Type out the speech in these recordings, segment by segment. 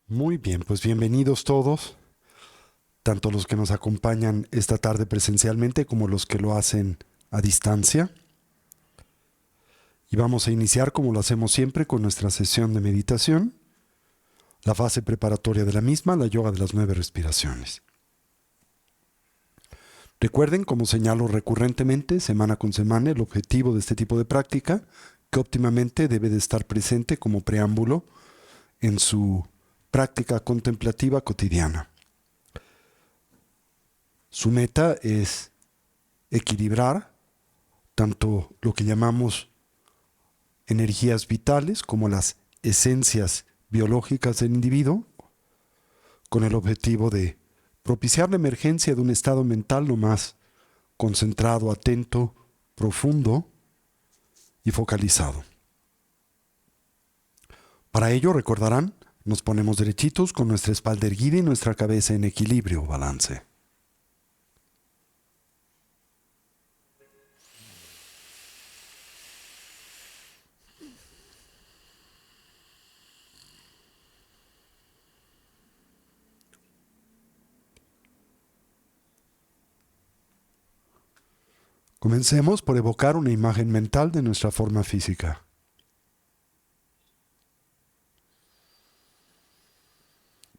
Muy bien, pues bienvenidos todos, tanto los que nos acompañan esta tarde presencialmente como los que lo hacen a distancia. Y vamos a iniciar como lo hacemos siempre con nuestra sesión de meditación, la fase preparatoria de la misma, la yoga de las 9 respiraciones. Recuerden, como señalo recurrentemente, semana con semana, el objetivo de este tipo de práctica, que óptimamente debe de estar presente como preámbulo en su práctica contemplativa cotidiana. Su meta es equilibrar tanto lo que llamamos energías vitales como las esencias biológicas del individuo, con el objetivo de propiciar la emergencia de un estado mental lo más concentrado, atento, profundo y focalizado. Para ello, recordarán, nos ponemos derechitos con nuestra espalda erguida y nuestra cabeza en equilibrio o balance. Comencemos por evocar una imagen mental de nuestra forma física.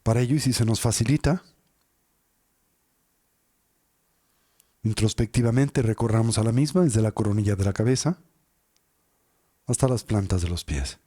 Para ello, y si se nos facilita, introspectivamente recorramos a la misma desde la coronilla de la cabeza hasta las plantas de los pies.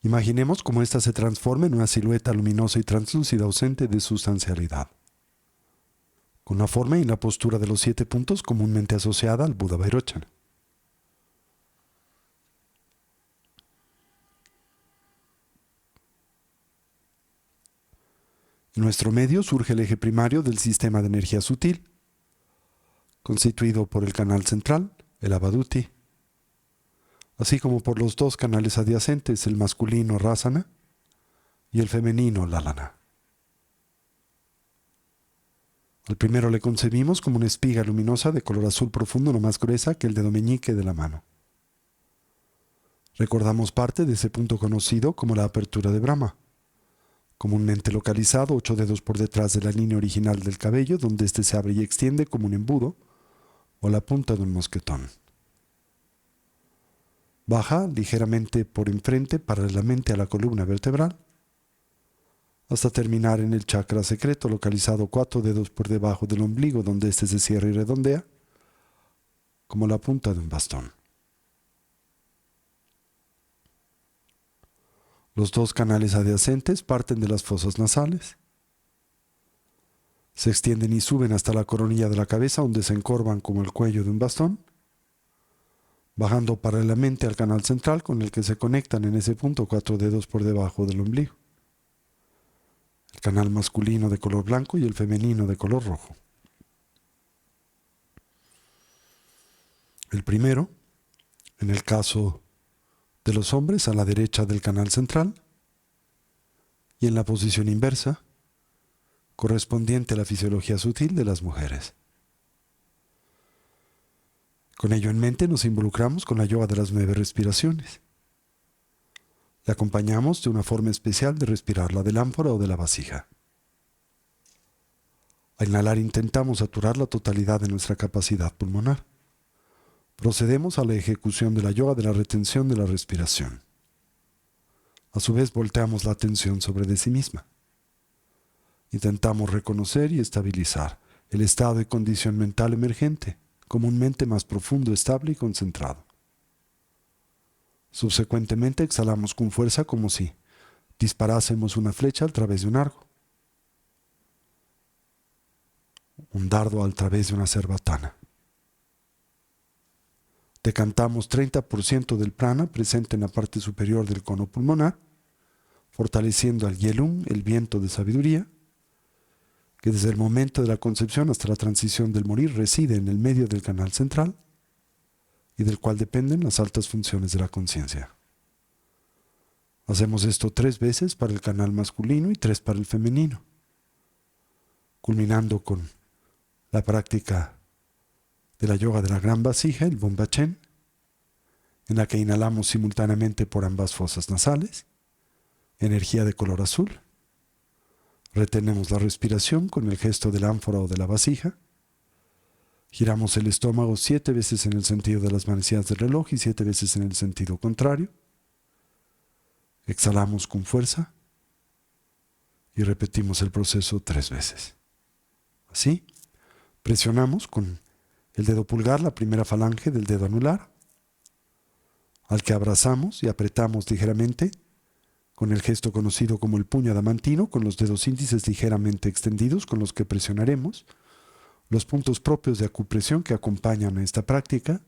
Imaginemos cómo ésta se transforma en una silueta luminosa y translúcida ausente de sustancialidad, con la forma y la postura de los 7 puntos comúnmente asociada al Buda Vairochana. En nuestro medio surge el eje primario del sistema de energía sutil, constituido por el canal central, el Avaduti, así como por los 2 canales adyacentes, el masculino Rasana y el femenino Lalana. Al primero le concebimos como una espiga luminosa de color azul profundo, no más gruesa que el dedo meñique de la mano. Recordamos parte de ese punto conocido como la apertura de Brahma, comúnmente localizado 8 dedos por detrás de la línea original del cabello, donde éste se abre y extiende como un embudo o la punta de un mosquetón. Baja ligeramente por enfrente paralelamente a la columna vertebral, hasta terminar en el chakra secreto, localizado 4 dedos por debajo del ombligo, donde éste se cierra y redondea, como la punta de un bastón. Los 2 canales adyacentes parten de las fosas nasales, se extienden y suben hasta la coronilla de la cabeza, donde se encorvan como el cuello de un bastón, bajando paralelamente al canal central con el que se conectan en ese punto 4 dedos por debajo del ombligo. El canal masculino de color blanco y el femenino de color rojo. El primero, en el caso de los hombres, a la derecha del canal central, y en la posición inversa, correspondiente a la fisiología sutil de las mujeres. Con ello en mente nos involucramos con la yoga de las 9 respiraciones. Le acompañamos de una forma especial de respirar, la del ánfora o de la vasija. Al inhalar intentamos saturar la totalidad de nuestra capacidad pulmonar. Procedemos a la ejecución de la yoga de la retención de la respiración. A su vez volteamos la atención sobre de sí misma. Intentamos reconocer y estabilizar el estado y condición mental emergente, comúnmente más profundo, estable y concentrado. Subsecuentemente exhalamos con fuerza como si disparásemos una flecha a través de un arco. un dardo a través de una cerbatana. Decantamos 30% del prana presente en la parte superior del cono pulmonar, fortaleciendo al Yelum, el viento de sabiduría, que desde el momento de la concepción hasta la transición del morir reside en el medio del canal central y del cual dependen las altas funciones de la conciencia. Hacemos esto 3 veces para el canal masculino y 3 para el femenino, culminando con la práctica de la yoga de la gran vasija, el Bombachen, en la que inhalamos simultáneamente por ambas fosas nasales, energía de color azul. Retenemos la respiración con el gesto del ánfora o de la vasija. Giramos el estómago 7 veces en el sentido de las manecillas del reloj y 7 veces en el sentido contrario. Exhalamos con fuerza y repetimos el proceso 3 veces. Así, presionamos con el dedo pulgar la primera falange del dedo anular, al que abrazamos y apretamos ligeramente con el gesto conocido como el puño adamantino, con los dedos índices ligeramente extendidos con los que presionaremos los puntos propios de acupresión que acompañan a esta práctica,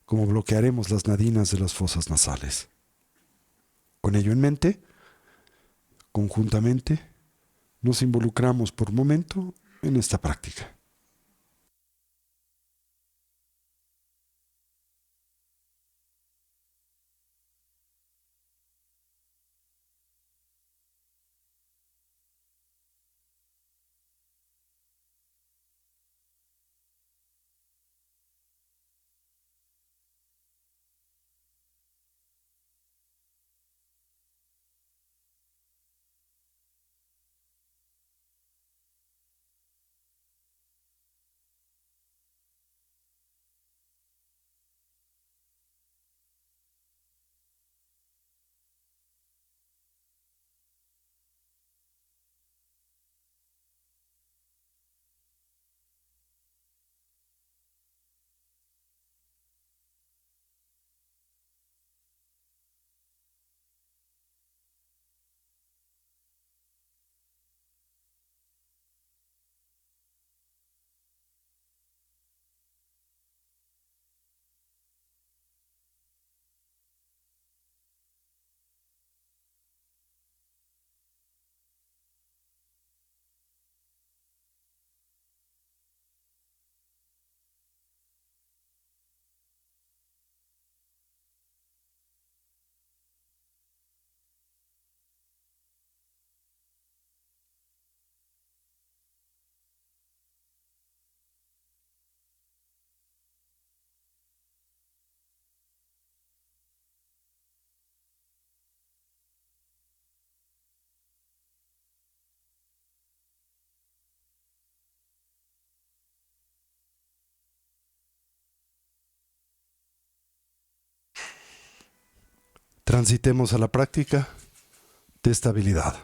como bloquearemos las nadinas de las fosas nasales. Con ello en mente, conjuntamente, nos involucramos por un momento en esta práctica. Transitemos a la práctica de estabilidad.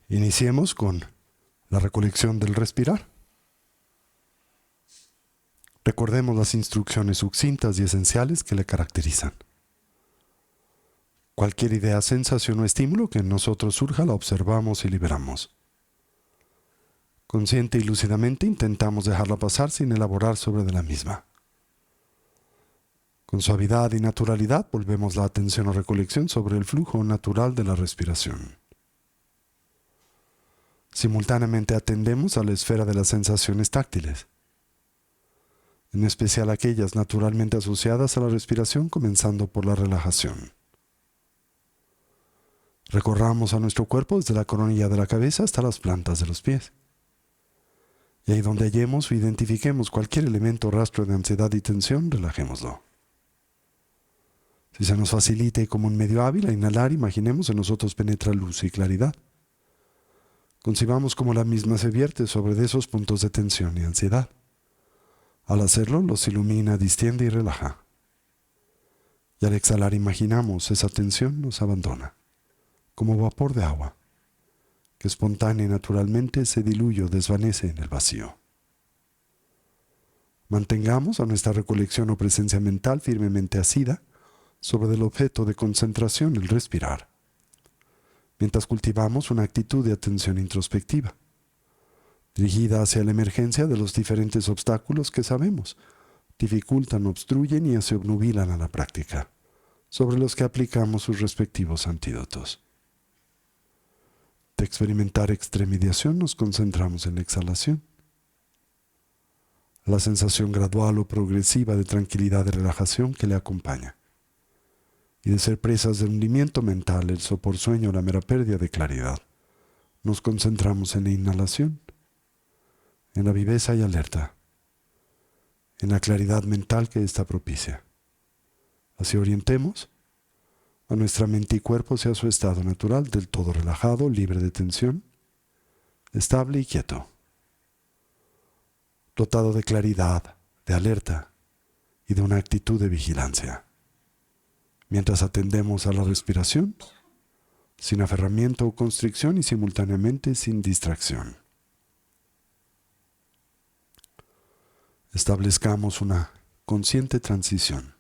Iniciemos con la recolección del respirar. Recordemos las instrucciones sucintas y esenciales que le caracterizan. Cualquier idea, sensación o estímulo que en nosotros surja la observamos y liberamos. Consciente y lúcidamente intentamos dejarla pasar sin elaborar sobre de la misma. Con suavidad y naturalidad volvemos la atención a recolección sobre el flujo natural de la respiración. Simultáneamente atendemos a la esfera de las sensaciones táctiles, en especial aquellas naturalmente asociadas a la respiración, comenzando por la relajación. Recorramos a nuestro cuerpo desde la coronilla de la cabeza hasta las plantas de los pies. Y ahí donde hallemos o identifiquemos cualquier elemento o rastro de ansiedad y tensión, relajémoslo. Si se nos facilita y como un medio hábil a inhalar, imaginemos en nosotros penetra luz y claridad. Concibamos como la misma se vierte sobre de esos puntos de tensión y ansiedad. Al hacerlo, los ilumina, distiende y relaja. Y al exhalar, imaginamos esa tensión nos abandona, como vapor de agua, que espontánea y naturalmente se diluye o desvanece en el vacío. Mantengamos a nuestra recolección o presencia mental firmemente asida sobre el objeto de concentración, el respirar, mientras cultivamos una actitud de atención introspectiva, dirigida hacia la emergencia de los diferentes obstáculos que sabemos, dificultan, obstruyen y se obnubilan a la práctica, sobre los que aplicamos sus respectivos antídotos. De experimentar extremediación nos concentramos en la exhalación. La sensación gradual o progresiva de tranquilidad y relajación que le acompaña. Y de ser presas del hundimiento mental, el sopor sueño, la mera pérdida de claridad, nos concentramos en la inhalación, en la viveza y alerta, en la claridad mental que ésta propicia. Así orientemos a nuestra mente y cuerpo hacia su estado natural, del todo relajado, libre de tensión, estable y quieto, dotado de claridad, de alerta y de una actitud de vigilancia. Mientras atendemos a la respiración, sin aferramiento o constricción y simultáneamente sin distracción. Establezcamos una consciente transición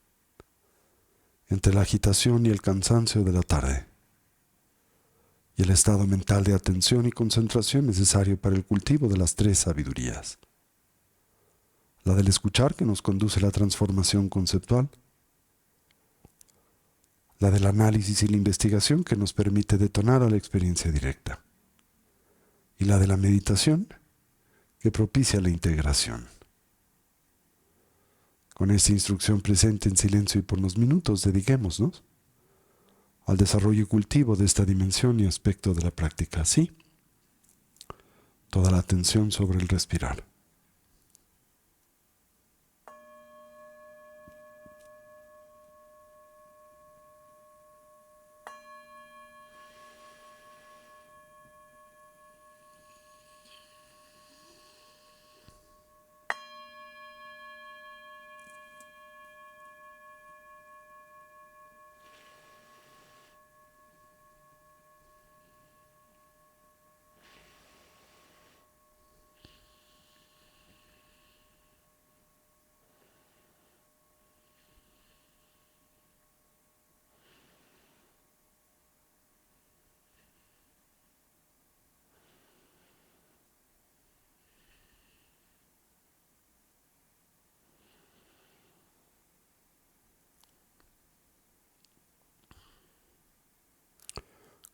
entre la agitación y el cansancio de la tarde y el estado mental de atención y concentración necesario para el cultivo de las tres sabidurías. La del escuchar, que nos conduce a la transformación conceptual, la del análisis y la investigación, que nos permite detonar a la experiencia directa, y la de la meditación, que propicia la integración. Con esta instrucción presente en silencio y por unos minutos, dediquémonos al desarrollo y cultivo de esta dimensión y aspecto de la práctica. Así, toda la atención sobre el respirar.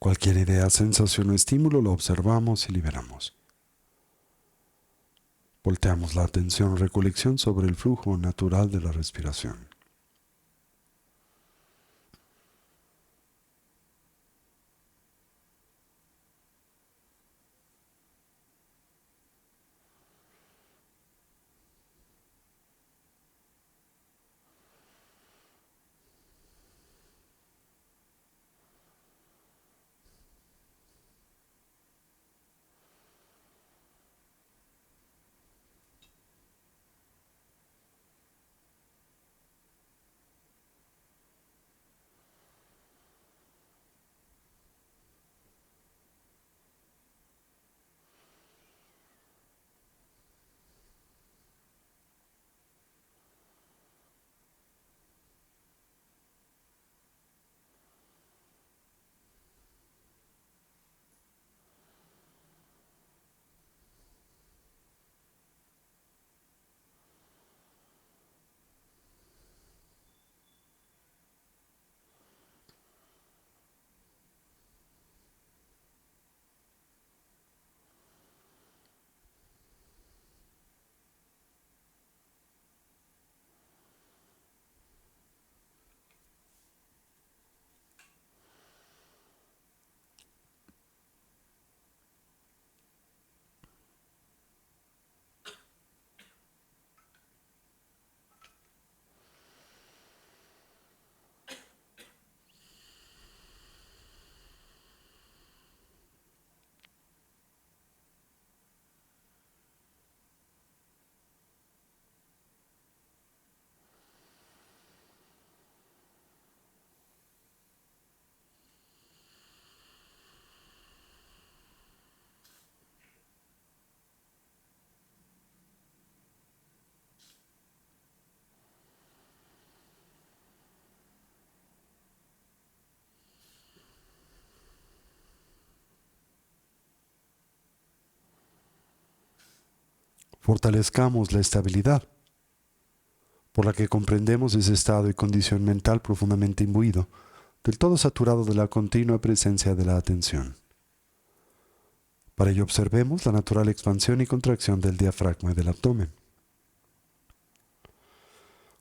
Cualquier idea, sensación o estímulo lo observamos y liberamos. Volteamos la atención o recolección sobre el flujo natural de la respiración. Fortalezcamos la estabilidad, por la que comprendemos ese estado y condición mental profundamente imbuido, del todo saturado de la continua presencia de la atención. Para ello observemos la natural expansión y contracción del diafragma y del abdomen.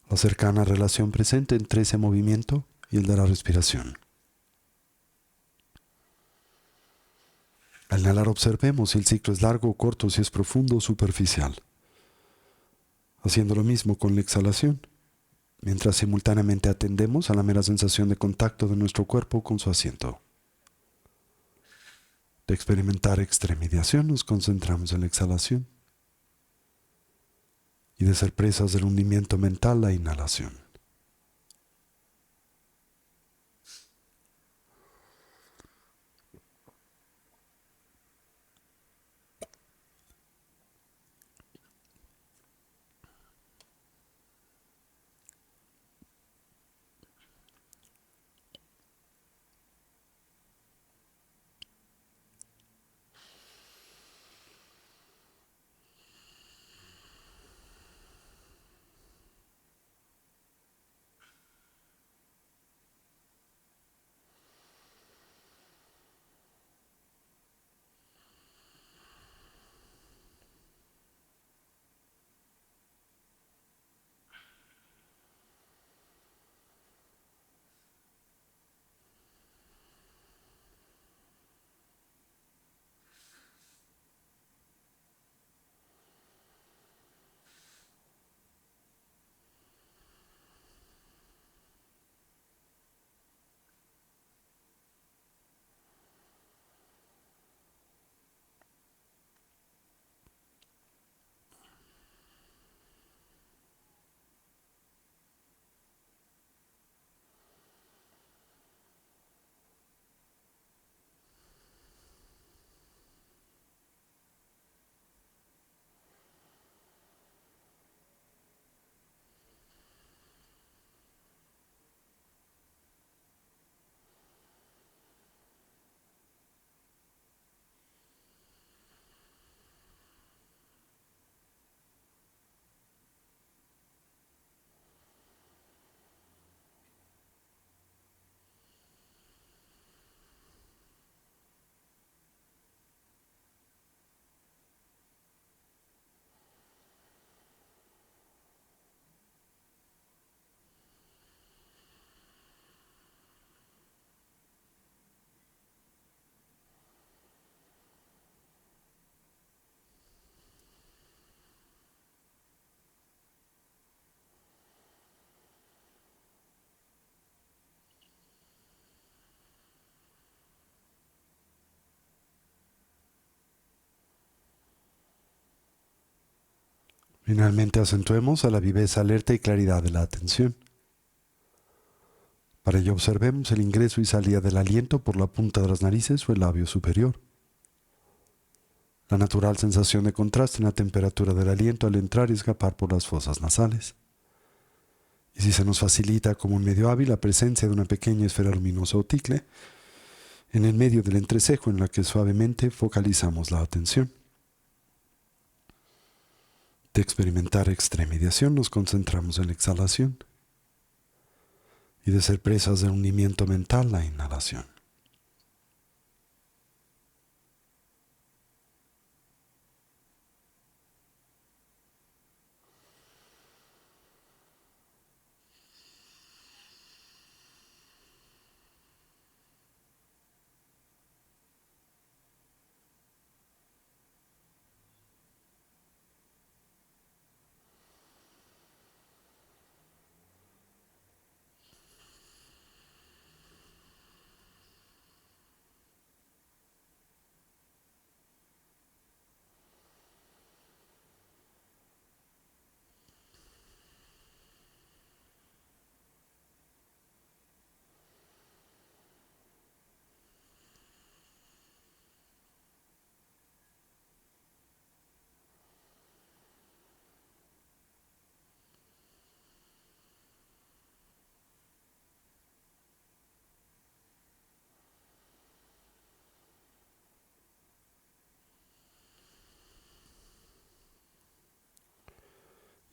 La cercana relación presente entre ese movimiento y el de la respiración. Al inhalar observemos si el ciclo es largo o corto, si es profundo o superficial. Haciendo lo mismo con la exhalación, mientras simultáneamente atendemos a la mera sensación de contacto de nuestro cuerpo con su asiento. De experimentar extremidad nos concentramos en la exhalación y de ser presas del hundimiento mental la inhalación. Finalmente acentuemos a la viveza alerta y claridad de la atención. Para ello observemos el ingreso y salida del aliento por la punta de las narices o el labio superior. La natural sensación de contraste en la temperatura del aliento al entrar y escapar por las fosas nasales. Y si se nos facilita como un medio hábil la presencia de una pequeña esfera luminosa o ticle en el medio del entrecejo en la que suavemente focalizamos la atención. De experimentar extremidad nos concentramos en la exhalación y de ser presas del hundimiento mental la inhalación.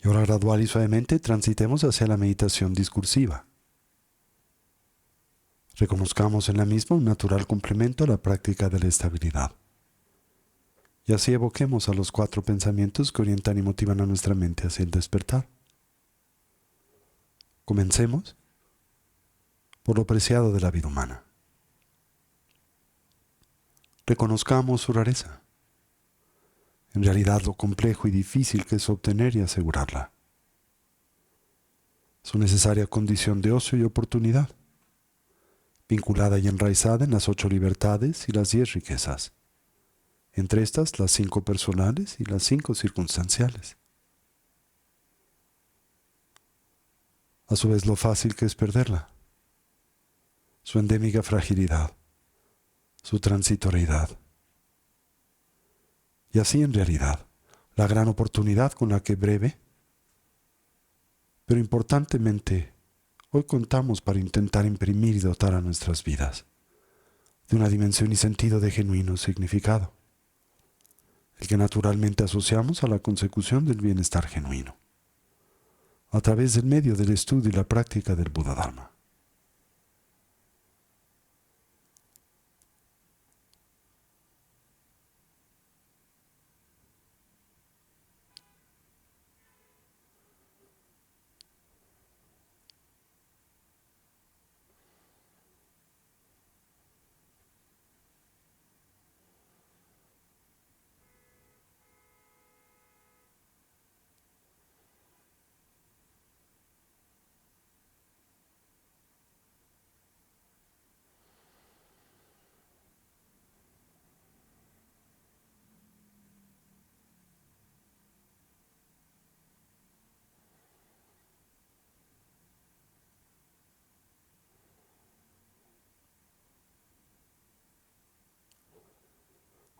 Y ahora gradual y suavemente transitemos hacia la meditación discursiva. Reconozcamos en la misma un natural complemento a la práctica de la estabilidad. Y así evoquemos a los 4 pensamientos que orientan y motivan a nuestra mente hacia el despertar. Comencemos por lo preciado de la vida humana. Reconozcamos su rareza. En realidad lo complejo y difícil que es obtener y asegurarla. Su necesaria condición de ocio y oportunidad, vinculada y enraizada en las 8 libertades y las 10 riquezas. Entre estas, las 5 personales y las 5 circunstanciales. A su vez, lo fácil que es perderla, su endémica fragilidad, su transitoriedad. Y así, en realidad, la gran oportunidad con la que breve, pero importantemente, hoy contamos para intentar imprimir y dotar a nuestras vidas de una dimensión y sentido de genuino significado, el que naturalmente asociamos a la consecución del bienestar genuino, a través del medio del estudio y la práctica del Buda Dharma.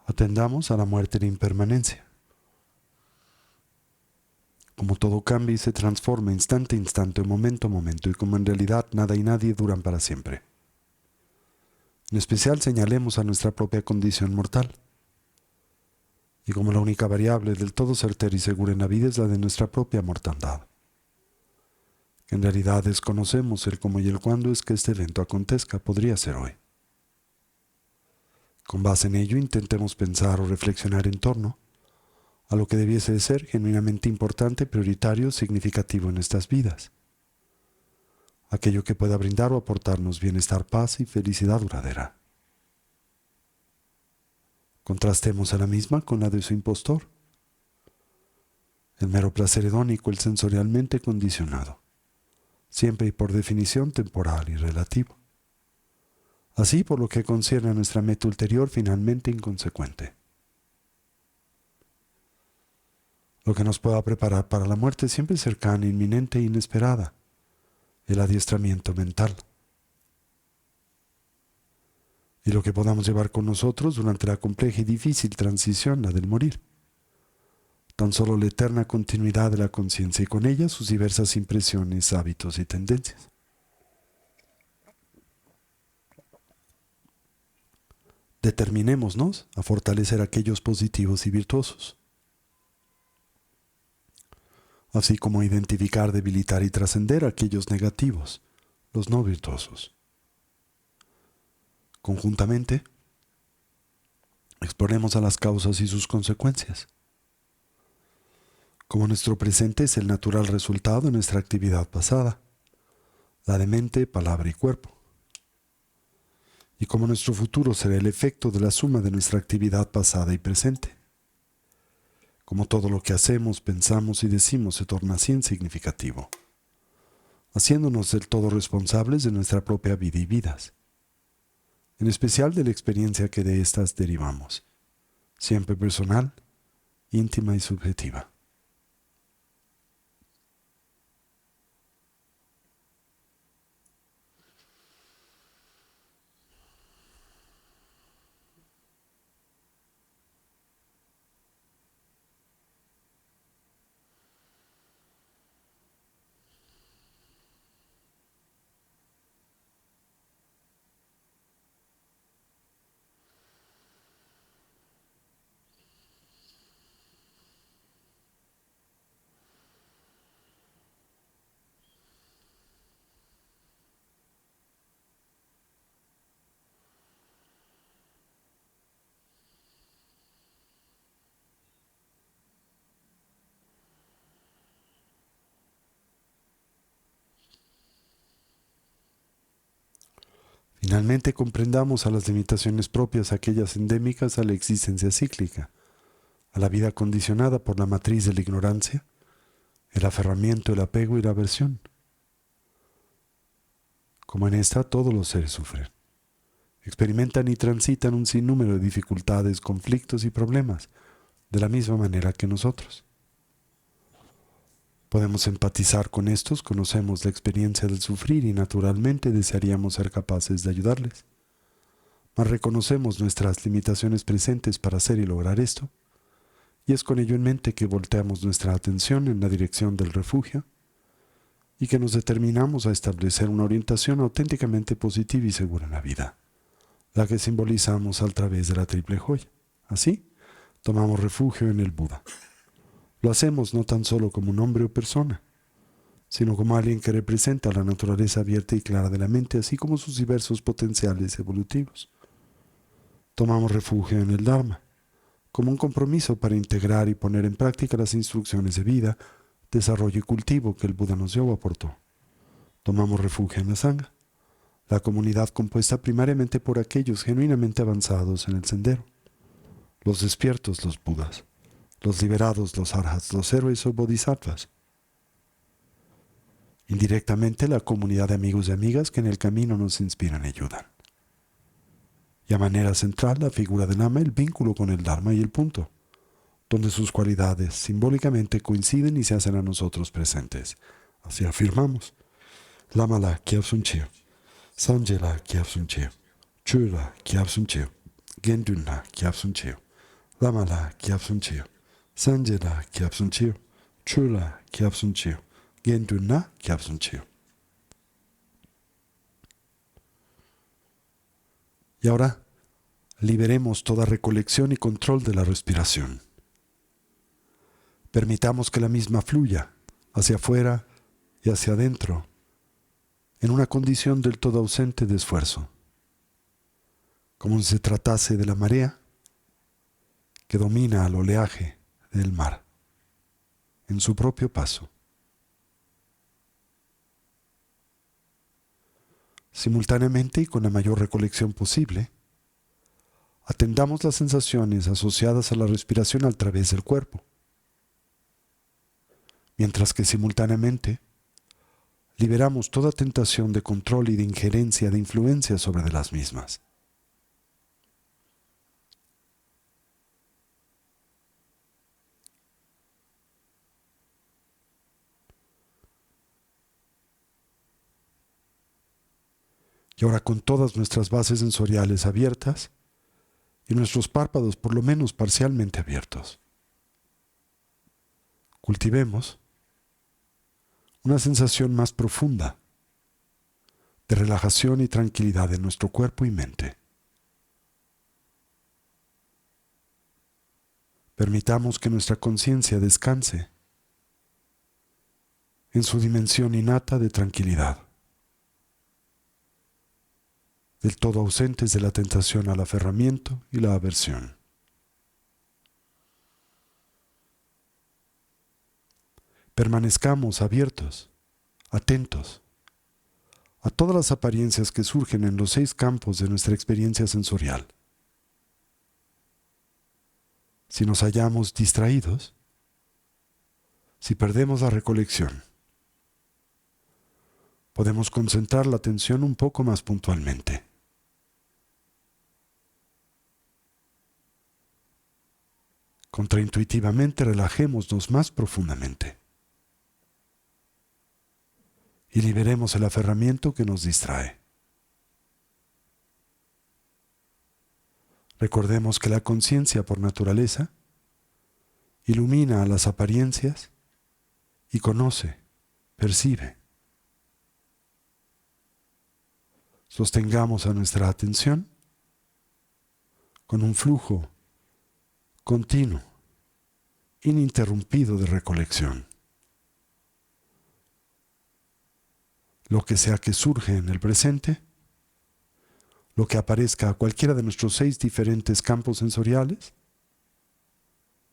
Atendamos a la muerte y la impermanencia. Como todo cambia y se transforma instante a instante, momento a momento, y como en realidad nada y nadie duran para siempre. En especial señalemos a nuestra propia condición mortal. Y como la única variable del todo certera y segura en la vida es la de nuestra propia mortandad. Que en realidad desconocemos el cómo y el cuándo es que este evento acontezca, podría ser hoy. Con base en ello intentemos pensar o reflexionar en torno a lo que debiese de ser genuinamente importante, prioritario, significativo en nuestras vidas. Aquello que pueda brindar o aportarnos bienestar, paz y felicidad duradera. Contrastemos a la misma con la de su impostor, el mero placer hedónico, el sensorialmente condicionado, siempre y por definición temporal y relativo. Así por lo que concierne a nuestra meta ulterior finalmente inconsecuente. Lo que nos pueda preparar para la muerte siempre cercana, inminente e inesperada, el adiestramiento mental. Y lo que podamos llevar con nosotros durante la compleja y difícil transición, la del morir. Tan solo la eterna continuidad de la conciencia y con ella sus diversas impresiones, hábitos y tendencias. Determinémonos a fortalecer aquellos positivos y virtuosos, así como a identificar, debilitar y trascender aquellos negativos, los no virtuosos. Conjuntamente, exploremos a las causas y sus consecuencias. Como nuestro presente es el natural resultado de nuestra actividad pasada, la de mente, palabra y cuerpo. Y como nuestro futuro será el efecto de la suma de nuestra actividad pasada y presente. Como todo lo que hacemos, pensamos y decimos se torna así insignificativo, haciéndonos del todo responsables de nuestra propia vida y vidas, en especial de la experiencia que de éstas derivamos, siempre personal, íntima y subjetiva. Finalmente comprendamos a las limitaciones propias, aquellas endémicas a la existencia cíclica, a la vida condicionada por la matriz de la ignorancia, el aferramiento, el apego y la aversión. Como en esta todos los seres sufren, experimentan y transitan un sinnúmero de dificultades, conflictos y problemas, de la misma manera que nosotros. Podemos empatizar con estos, conocemos la experiencia del sufrir y naturalmente desearíamos ser capaces de ayudarles. Mas reconocemos nuestras limitaciones presentes para hacer y lograr esto, y es con ello en mente que volteamos nuestra atención en la dirección del refugio y que nos determinamos a establecer una orientación auténticamente positiva y segura en la vida, la que simbolizamos a través de la triple joya. Así, tomamos refugio en el Buda. Lo hacemos no tan solo como un hombre o persona, sino como alguien que representa la naturaleza abierta y clara de la mente, así como sus diversos potenciales evolutivos. Tomamos refugio en el Dharma, como un compromiso para integrar y poner en práctica las instrucciones de vida, desarrollo y cultivo que el Buda nos dio o aportó. Tomamos refugio en la Sangha, la comunidad compuesta primariamente por aquellos genuinamente avanzados en el sendero, los despiertos, los Budas, los liberados, los arhats, los héroes o bodhisattvas. Indirectamente, la comunidad de amigos y amigas que en el camino nos inspiran y ayudan. Y a manera central, la figura del Lama, el vínculo con el Dharma y el punto, donde sus cualidades simbólicamente coinciden y se hacen a nosotros presentes. Así afirmamos: Lama la Kyabsun Cheo, Sanje la Kyabsun Cheo, Chu la Kyabsun Cheo, Gendun la Kyabsun Cheo, Lama la Kyabsun Cheo, Sanje la Kyabsun Cheo, Chu la Kyabsun Cheo, Gendun la Kyabsun Cheo. Y ahora, liberemos toda recolección y control de la respiración. Permitamos que la misma fluya hacia afuera y hacia adentro, en una condición del todo ausente de esfuerzo, como si se tratase de la marea que domina al oleaje del mar, en su propio paso. Simultáneamente y con la mayor recolección posible, atendamos las sensaciones asociadas a la respiración a través del cuerpo, mientras que simultáneamente liberamos toda tentación de control y de injerencia de influencia sobre de las mismas. Y ahora, con todas nuestras bases sensoriales abiertas y nuestros párpados por lo menos parcialmente abiertos, cultivemos una sensación más profunda de relajación y tranquilidad en nuestro cuerpo y mente. Permitamos que nuestra conciencia descanse en su dimensión innata de tranquilidad, del todo ausentes de la tentación al aferramiento y la aversión. Permanezcamos abiertos, atentos a todas las apariencias que surgen en los 6 campos de nuestra experiencia sensorial. Si nos hallamos distraídos, si perdemos la recolección, podemos concentrar la atención un poco más puntualmente. Contraintuitivamente relajémonos más profundamente y liberemos el aferramiento que nos distrae. Recordemos que la conciencia por naturaleza ilumina a las apariencias y conoce, percibe. Sostengamos a nuestra atención con un flujo continuo, ininterrumpido de recolección. Lo que sea que surge en el presente, lo que aparezca a cualquiera de nuestros 6 diferentes campos sensoriales,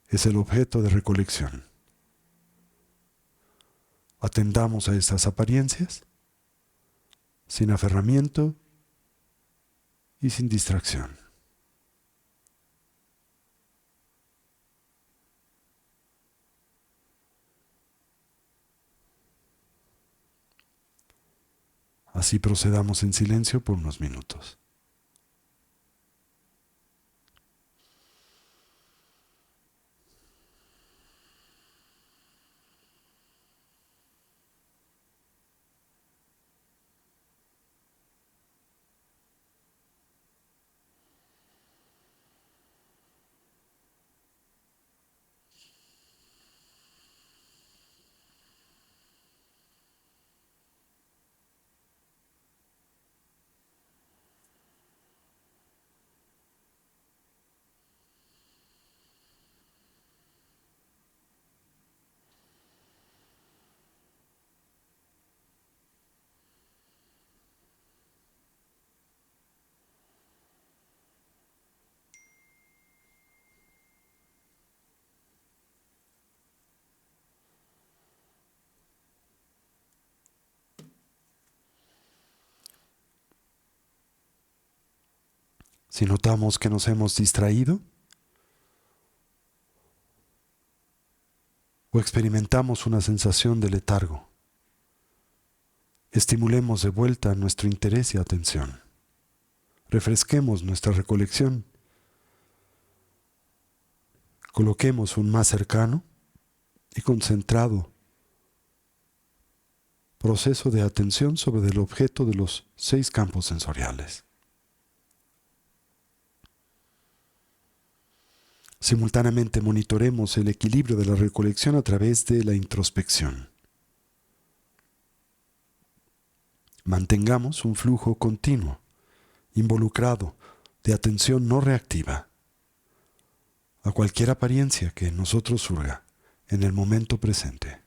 es el objeto de recolección. Atendamos a estas apariencias sin aferramiento y sin distracción. Así procedamos en silencio por unos minutos. Si notamos que nos hemos distraído o experimentamos una sensación de letargo, estimulemos de vuelta nuestro interés y atención. Refresquemos nuestra recolección. Coloquemos un más cercano y concentrado proceso de atención sobre el objeto de los 6 campos sensoriales. Simultáneamente monitoremos el equilibrio de la recolección a través de la introspección. Mantengamos un flujo continuo, involucrado, de atención no reactiva a cualquier apariencia que en nosotros surja en el momento presente.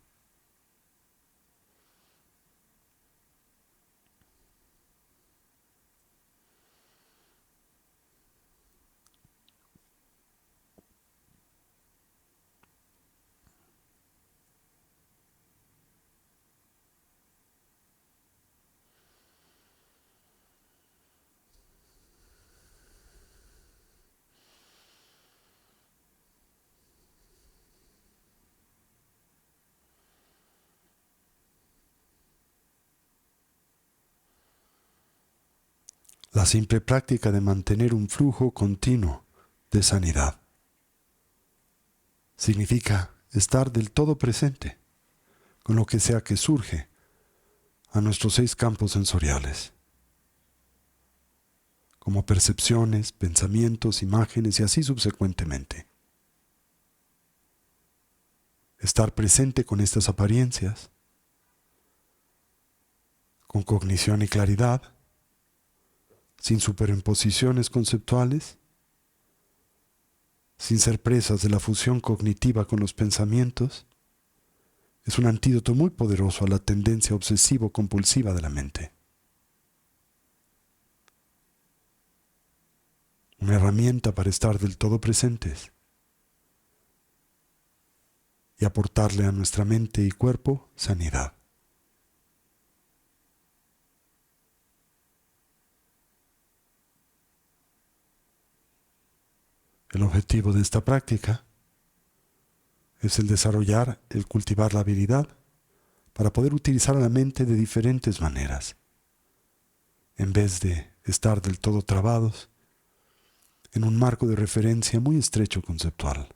La simple práctica de mantener un flujo continuo de sanidad significa estar del todo presente con lo que sea que surge a nuestros 6 campos sensoriales, como percepciones, pensamientos, imágenes y así subsecuentemente. Estar presente con estas apariencias, con cognición y claridad, sin superimposiciones conceptuales, sin ser presas de la fusión cognitiva con los pensamientos, es un antídoto muy poderoso a la tendencia obsesivo-compulsiva de la mente. Una herramienta para estar del todo presentes y aportarle a nuestra mente y cuerpo sanidad. El objetivo de esta práctica es el desarrollar, el cultivar la habilidad para poder utilizar la mente de diferentes maneras, en vez de estar del todo trabados en un marco de referencia muy estrecho conceptual.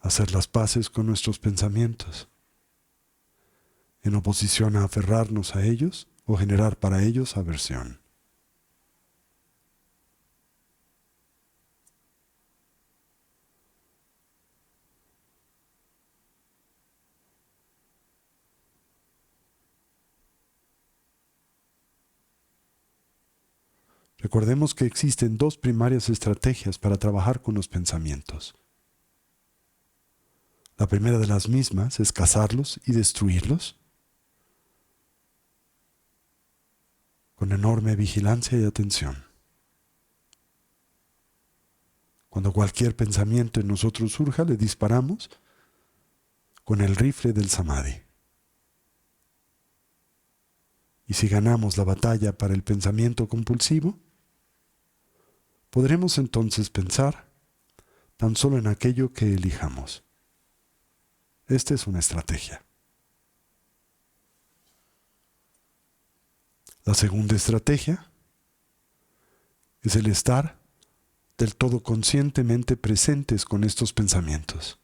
Hacer las paces con nuestros pensamientos, en oposición a aferrarnos a ellos o generar para ellos aversión. Recordemos que existen 2 primarias estrategias para trabajar con los pensamientos. La primera de las mismas es cazarlos y destruirlos con enorme vigilancia y atención. Cuando cualquier pensamiento en nosotros surja, le disparamos con el rifle del samadhi. Y si ganamos la batalla para el pensamiento compulsivo, podremos entonces pensar tan solo en aquello que elijamos. Esta es una estrategia. La segunda estrategia es el estar del todo conscientemente presentes con estos pensamientos,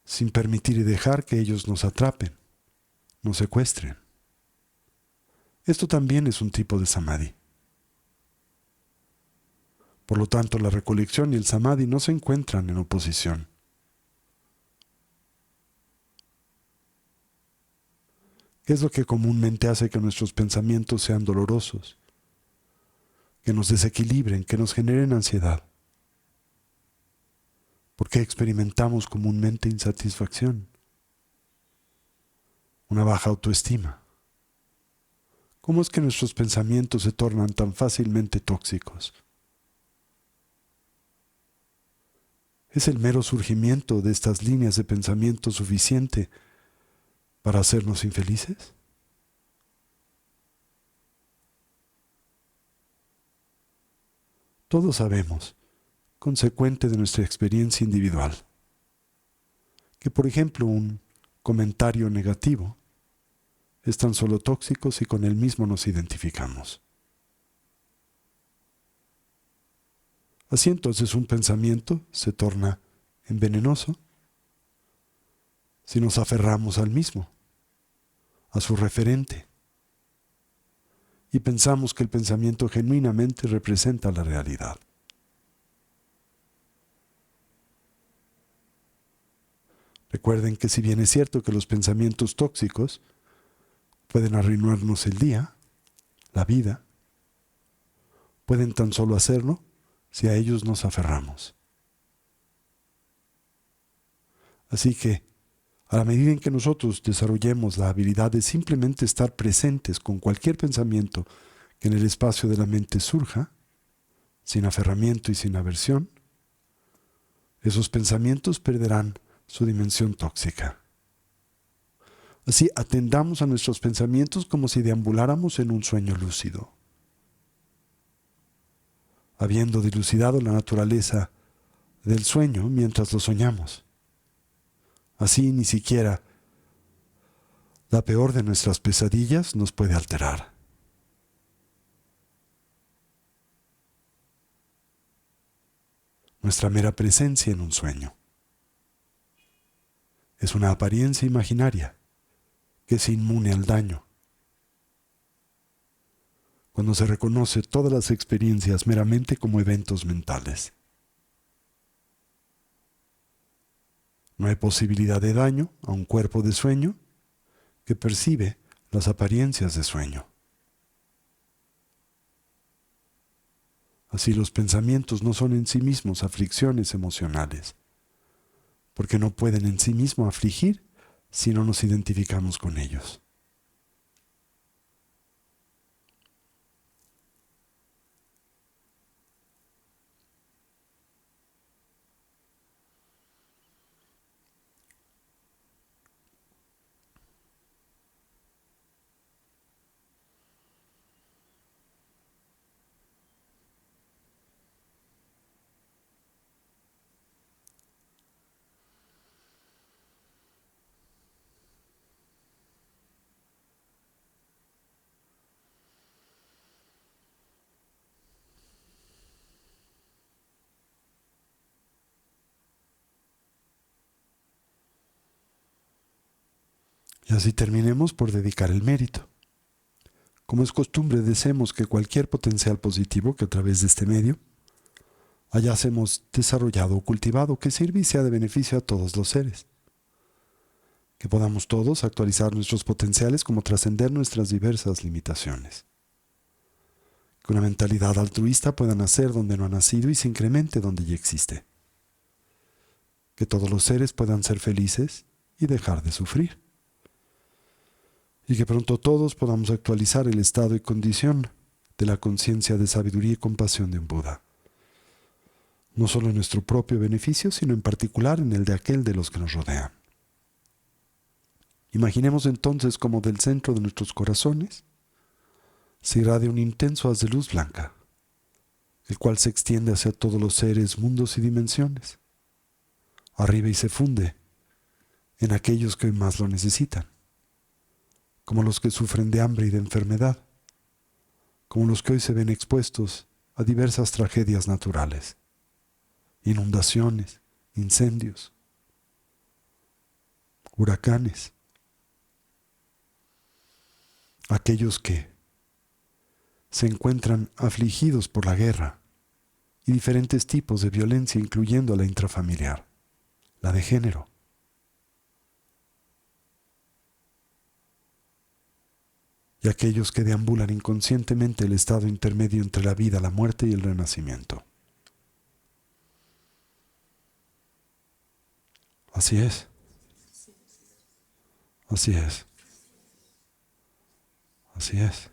sin permitir y dejar que ellos nos atrapen, nos secuestren. Esto también es un tipo de samadhi. Por lo tanto, la recolección y el samadhi no se encuentran en oposición. ¿Qué es lo que comúnmente hace que nuestros pensamientos sean dolorosos, que nos desequilibren, que nos generen ansiedad? ¿Por qué experimentamos comúnmente insatisfacción? Una baja autoestima. ¿Cómo es que nuestros pensamientos se tornan tan fácilmente tóxicos? ¿Es el mero surgimiento de estas líneas de pensamiento suficiente para hacernos infelices? Todos sabemos, consecuente de nuestra experiencia individual, que por ejemplo un comentario negativo es tan solo tóxico si con él mismo nos identificamos. Así entonces un pensamiento se torna venenoso si nos aferramos al mismo, a su referente, y pensamos que el pensamiento genuinamente representa la realidad. Recuerden que si bien es cierto que los pensamientos tóxicos pueden arruinarnos el día, la vida, pueden tan solo hacerlo si a ellos nos aferramos. Así que, a la medida en que nosotros desarrollemos la habilidad de simplemente estar presentes con cualquier pensamiento que en el espacio de la mente surja, sin aferramiento y sin aversión, esos pensamientos perderán su dimensión tóxica. Así atendamos a nuestros pensamientos como si deambuláramos en un sueño lúcido. Habiendo dilucidado la naturaleza del sueño mientras lo soñamos. Así ni siquiera la peor de nuestras pesadillas nos puede alterar. Nuestra mera presencia en un sueño es una apariencia imaginaria que es inmune al daño. Cuando se reconoce todas las experiencias meramente como eventos mentales. No hay posibilidad de daño a un cuerpo de sueño que percibe las apariencias de sueño. Así los pensamientos no son en sí mismos aflicciones emocionales, porque no pueden en sí mismos afligir si no nos identificamos con ellos. Y así terminemos por dedicar el mérito. Como es costumbre, deseemos que cualquier potencial positivo que a través de este medio hayásemos desarrollado o cultivado que sirva y sea de beneficio a todos los seres. Que podamos todos actualizar nuestros potenciales como trascender nuestras diversas limitaciones. Que una mentalidad altruista pueda nacer donde no ha nacido y se incremente donde ya existe. Que todos los seres puedan ser felices y dejar de sufrir. Y que pronto todos podamos actualizar el estado y condición de la conciencia de sabiduría y compasión de un Buda. No solo en nuestro propio beneficio, sino en particular en el de aquel de los que nos rodean. Imaginemos entonces como del centro de nuestros corazones se irradia un intenso haz de luz blanca, el cual se extiende hacia todos los seres, mundos y dimensiones, arriba y se funde en aquellos que más lo necesitan, como los que sufren de hambre y de enfermedad, como los que hoy se ven expuestos a diversas tragedias naturales, inundaciones, incendios, huracanes, aquellos que se encuentran afligidos por la guerra y diferentes tipos de violencia, incluyendo la intrafamiliar, la de género. Y aquellos que deambulan inconscientemente el estado intermedio entre la vida, la muerte y el renacimiento. Así es. Así es. Así es.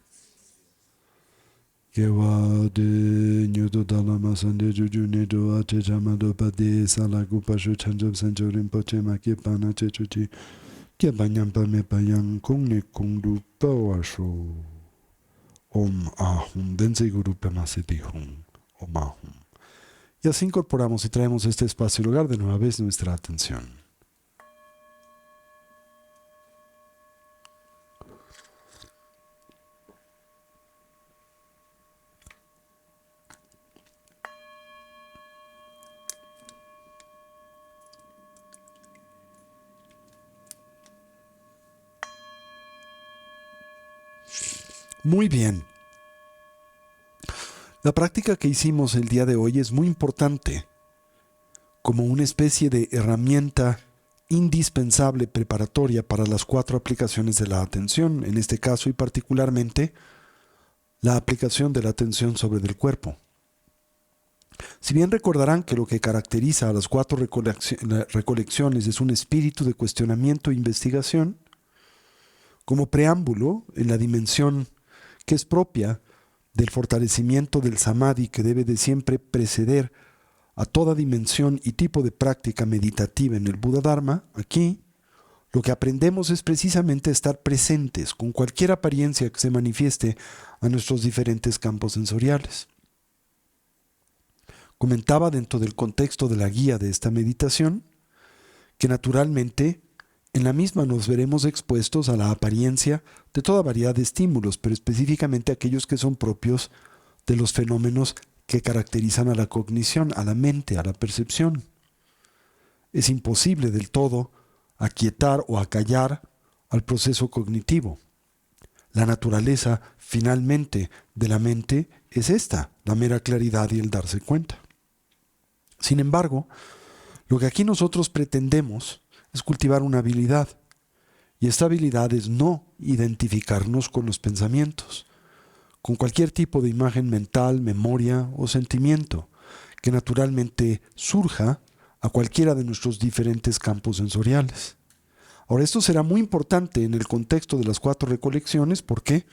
Kewa de nyudo dalama sande juju nedo ate chamado pade salagu pashu chanjob sanjorim poche maki pana chechuchi que bañan pa me payan con ne kundu pawasho om ahum dense guru pemaseti hum om ahum. Y así incorporamos y traemos este espacio y lugar de nueva vez nuestra atención. Muy bien. La práctica que hicimos el día de hoy es muy importante como una especie de herramienta indispensable preparatoria para las 4 aplicaciones de la atención, en este caso y particularmente la aplicación de la atención sobre el cuerpo. Si bien recordarán que lo que caracteriza a las 4 recolecciones es un espíritu de cuestionamiento e investigación, como preámbulo en la dimensión que es propia del fortalecimiento del samadhi que debe de siempre preceder a toda dimensión y tipo de práctica meditativa en el Buda Dharma, aquí lo que aprendemos es precisamente estar presentes con cualquier apariencia que se manifieste a nuestros diferentes campos sensoriales. Comentaba dentro del contexto de la guía de esta meditación que naturalmente en la misma nos veremos expuestos a la apariencia de toda variedad de estímulos, pero específicamente aquellos que son propios de los fenómenos que caracterizan a la cognición, a la mente, a la percepción. Es imposible del todo aquietar o acallar al proceso cognitivo. La naturaleza, finalmente, de la mente es esta, la mera claridad y el darse cuenta. Sin embargo, lo que aquí nosotros pretendemos es cultivar una habilidad, y esta habilidad es no identificarnos con los pensamientos, con cualquier tipo de imagen mental, memoria o sentimiento que naturalmente surja a cualquiera de nuestros diferentes campos sensoriales. Ahora, esto será muy importante en el contexto de las 4 recolecciones porque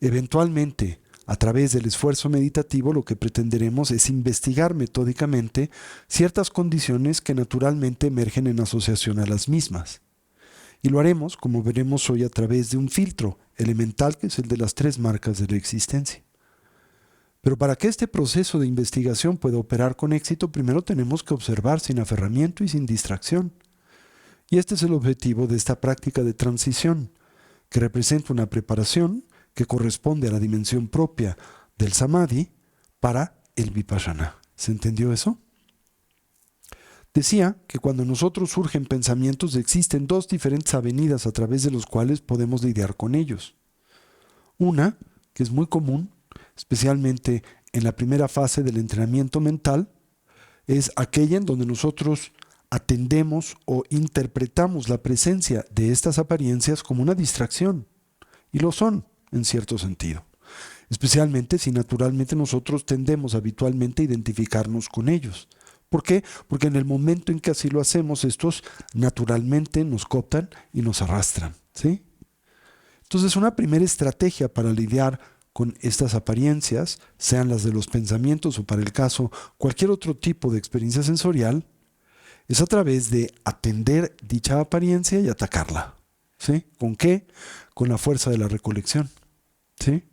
eventualmente, a través del esfuerzo meditativo, lo que pretenderemos es investigar metódicamente ciertas condiciones que naturalmente emergen en asociación a las mismas. Y lo haremos, como veremos hoy, a través de un filtro elemental que es el de las 3 marcas de la existencia. Pero para que este proceso de investigación pueda operar con éxito, primero tenemos que observar sin aferramiento y sin distracción. Y este es el objetivo de esta práctica de transición, que representa una preparación que corresponde a la dimensión propia del samadhi para el vipassana. ¿Se entendió eso? Decía que cuando en nosotros surgen pensamientos existen 2 diferentes avenidas a través de los cuales podemos lidiar con ellos. Una, que es muy común, especialmente en la primera fase del entrenamiento mental, es aquella en donde nosotros atendemos o interpretamos la presencia de estas apariencias como una distracción. Y lo son, en cierto sentido. Especialmente si naturalmente nosotros tendemos habitualmente a identificarnos con ellos. ¿Por qué? Porque en el momento en que así lo hacemos, estos naturalmente nos cooptan y nos arrastran, ¿sí? Entonces, una primera estrategia para lidiar con estas apariencias, sean las de los pensamientos o para el caso cualquier otro tipo de experiencia sensorial, es a través de atender dicha apariencia y atacarla. ¿Sí? ¿Con qué? Con la fuerza de la recolección. ¿Sí?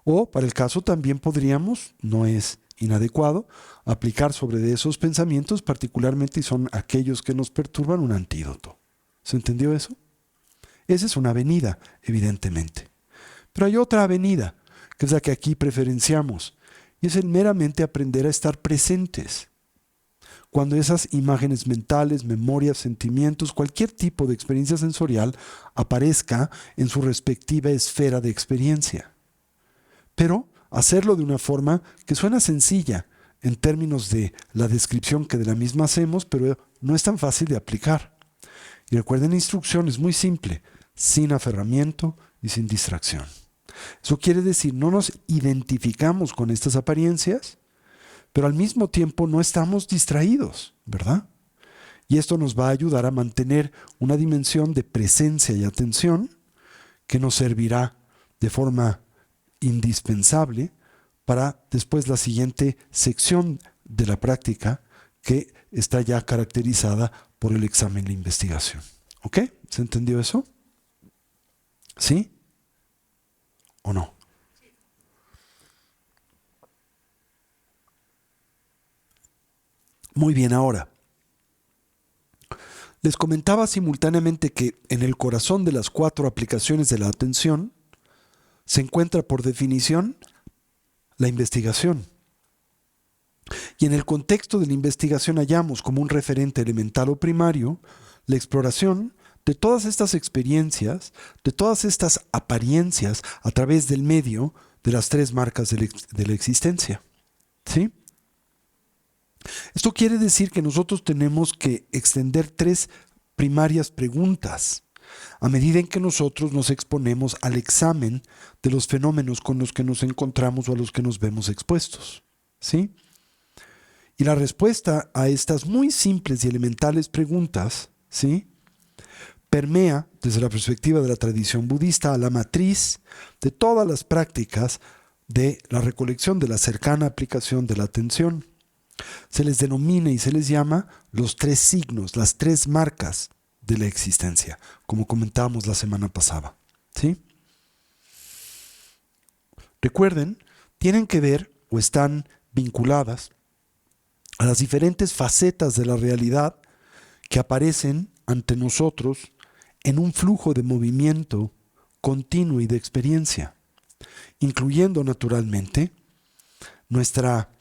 O, para el caso, también podríamos, no es inadecuado, aplicar sobre esos pensamientos, particularmente si son aquellos que nos perturban, un antídoto. ¿Se entendió eso? Esa es una avenida, evidentemente. Pero hay otra avenida, que es la que aquí preferenciamos, y es el meramente aprender a estar presentes. Cuando esas imágenes mentales, memorias, sentimientos, cualquier tipo de experiencia sensorial aparezca en su respectiva esfera de experiencia. Pero hacerlo de una forma que suena sencilla en términos de la descripción que de la misma hacemos, pero no es tan fácil de aplicar. Y recuerden, la instrucción es muy simple, sin aferramiento y sin distracción. Eso quiere decir, no nos identificamos con estas apariencias, pero al mismo tiempo no estamos distraídos, ¿verdad? Y esto nos va a ayudar a mantener una dimensión de presencia y atención que nos servirá de forma indispensable para después la siguiente sección de la práctica, que está ya caracterizada por el examen de investigación. ¿Ok? ¿Se entendió eso? ¿Sí? ¿O no? Muy bien, ahora. Les comentaba simultáneamente que en el corazón de las 4 aplicaciones de la atención se encuentra por definición la investigación. Y en el contexto de la investigación hallamos como un referente elemental o primario la exploración de todas estas experiencias, de todas estas apariencias a través del medio de las 3 marcas de la existencia. ¿Sí? Esto quiere decir que nosotros tenemos que extender 3 primarias preguntas a medida en que nosotros nos exponemos al examen de los fenómenos con los que nos encontramos o a los que nos vemos expuestos. ¿Sí? Y la respuesta a estas muy simples y elementales preguntas, ¿sí?, permea, desde la perspectiva de la tradición budista, a la matriz de todas las prácticas de la recolección de la cercana aplicación de la atención. Se les denomina y se les llama los 3 signos, las 3 marcas de la existencia, como comentábamos la semana pasada. ¿Sí? Recuerden, tienen que ver o están vinculadas a las diferentes facetas de la realidad que aparecen ante nosotros en un flujo de movimiento continuo y de experiencia, incluyendo naturalmente nuestra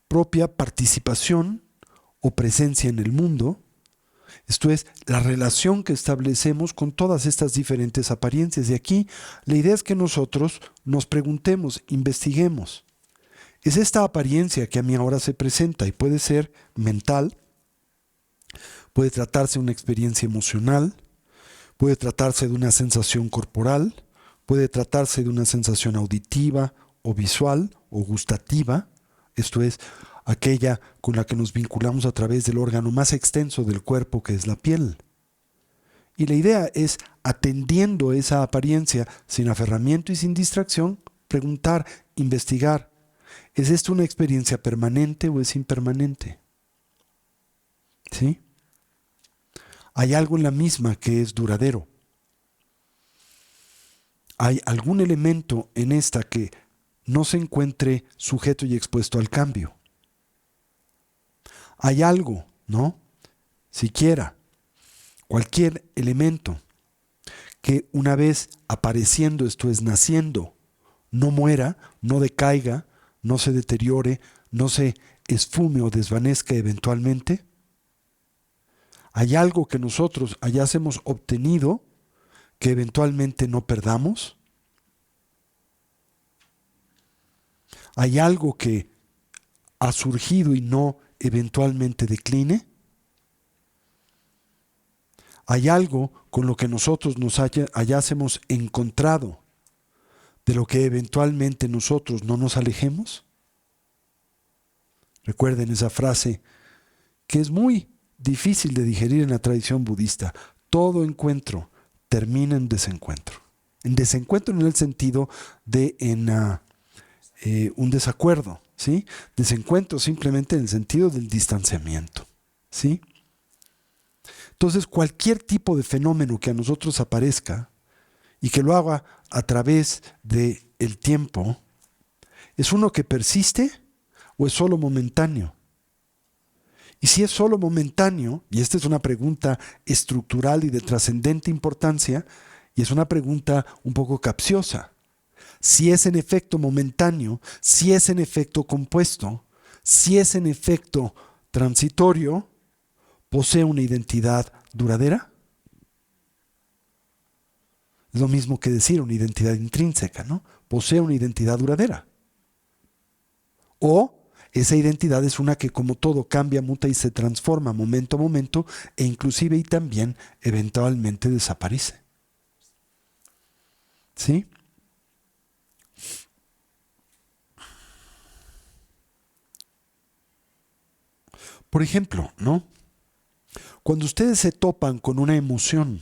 propia participación o presencia en el mundo, esto es, la relación que establecemos con todas estas diferentes apariencias. Y aquí la idea es que nosotros nos preguntemos, investiguemos, ¿es esta apariencia que a mí ahora se presenta y puede ser mental? Puede tratarse de una experiencia emocional, puede tratarse de una sensación corporal, puede tratarse de una sensación auditiva o visual o gustativa, esto es, aquella con la que nos vinculamos a través del órgano más extenso del cuerpo, que es la piel. Y la idea es, atendiendo esa apariencia sin aferramiento y sin distracción, preguntar, investigar, ¿es esto una experiencia permanente o es impermanente? ¿Sí? Hay algo en la misma que es duradero. Hay algún elemento en esta que no se encuentre sujeto y expuesto al cambio. Hay algo, ¿no? Siquiera, cualquier elemento que una vez apareciendo, esto es, naciendo, no muera, no decaiga, no se deteriore, no se esfume o desvanezca eventualmente. ¿Hay algo que nosotros hayásemos obtenido que eventualmente no perdamos? ¿Hay algo que ha surgido y no eventualmente decline? ¿Hay algo con lo que nosotros nos hayásemos encontrado de lo que eventualmente nosotros no nos alejemos? Recuerden esa frase que es muy difícil de digerir en la tradición budista. Todo encuentro termina en desencuentro. En desencuentro en el sentido de un desacuerdo, ¿sí? Desencuentro simplemente en el sentido del distanciamiento, ¿sí? Entonces, cualquier tipo de fenómeno que a nosotros aparezca y que lo haga a través del tiempo, ¿es uno que persiste o es solo momentáneo? Y si es solo momentáneo, y esta es una pregunta estructural y de trascendente importancia, y es una pregunta un poco capciosa, si es en efecto momentáneo, si es en efecto compuesto, si es en efecto transitorio, ¿posee una identidad duradera? Es lo mismo que decir una identidad intrínseca, ¿no? Posee una identidad duradera. O esa identidad es una que como todo cambia, muta y se transforma momento a momento e inclusive y también eventualmente desaparece. ¿Sí? Por ejemplo, ¿no? Cuando ustedes se topan con una emoción,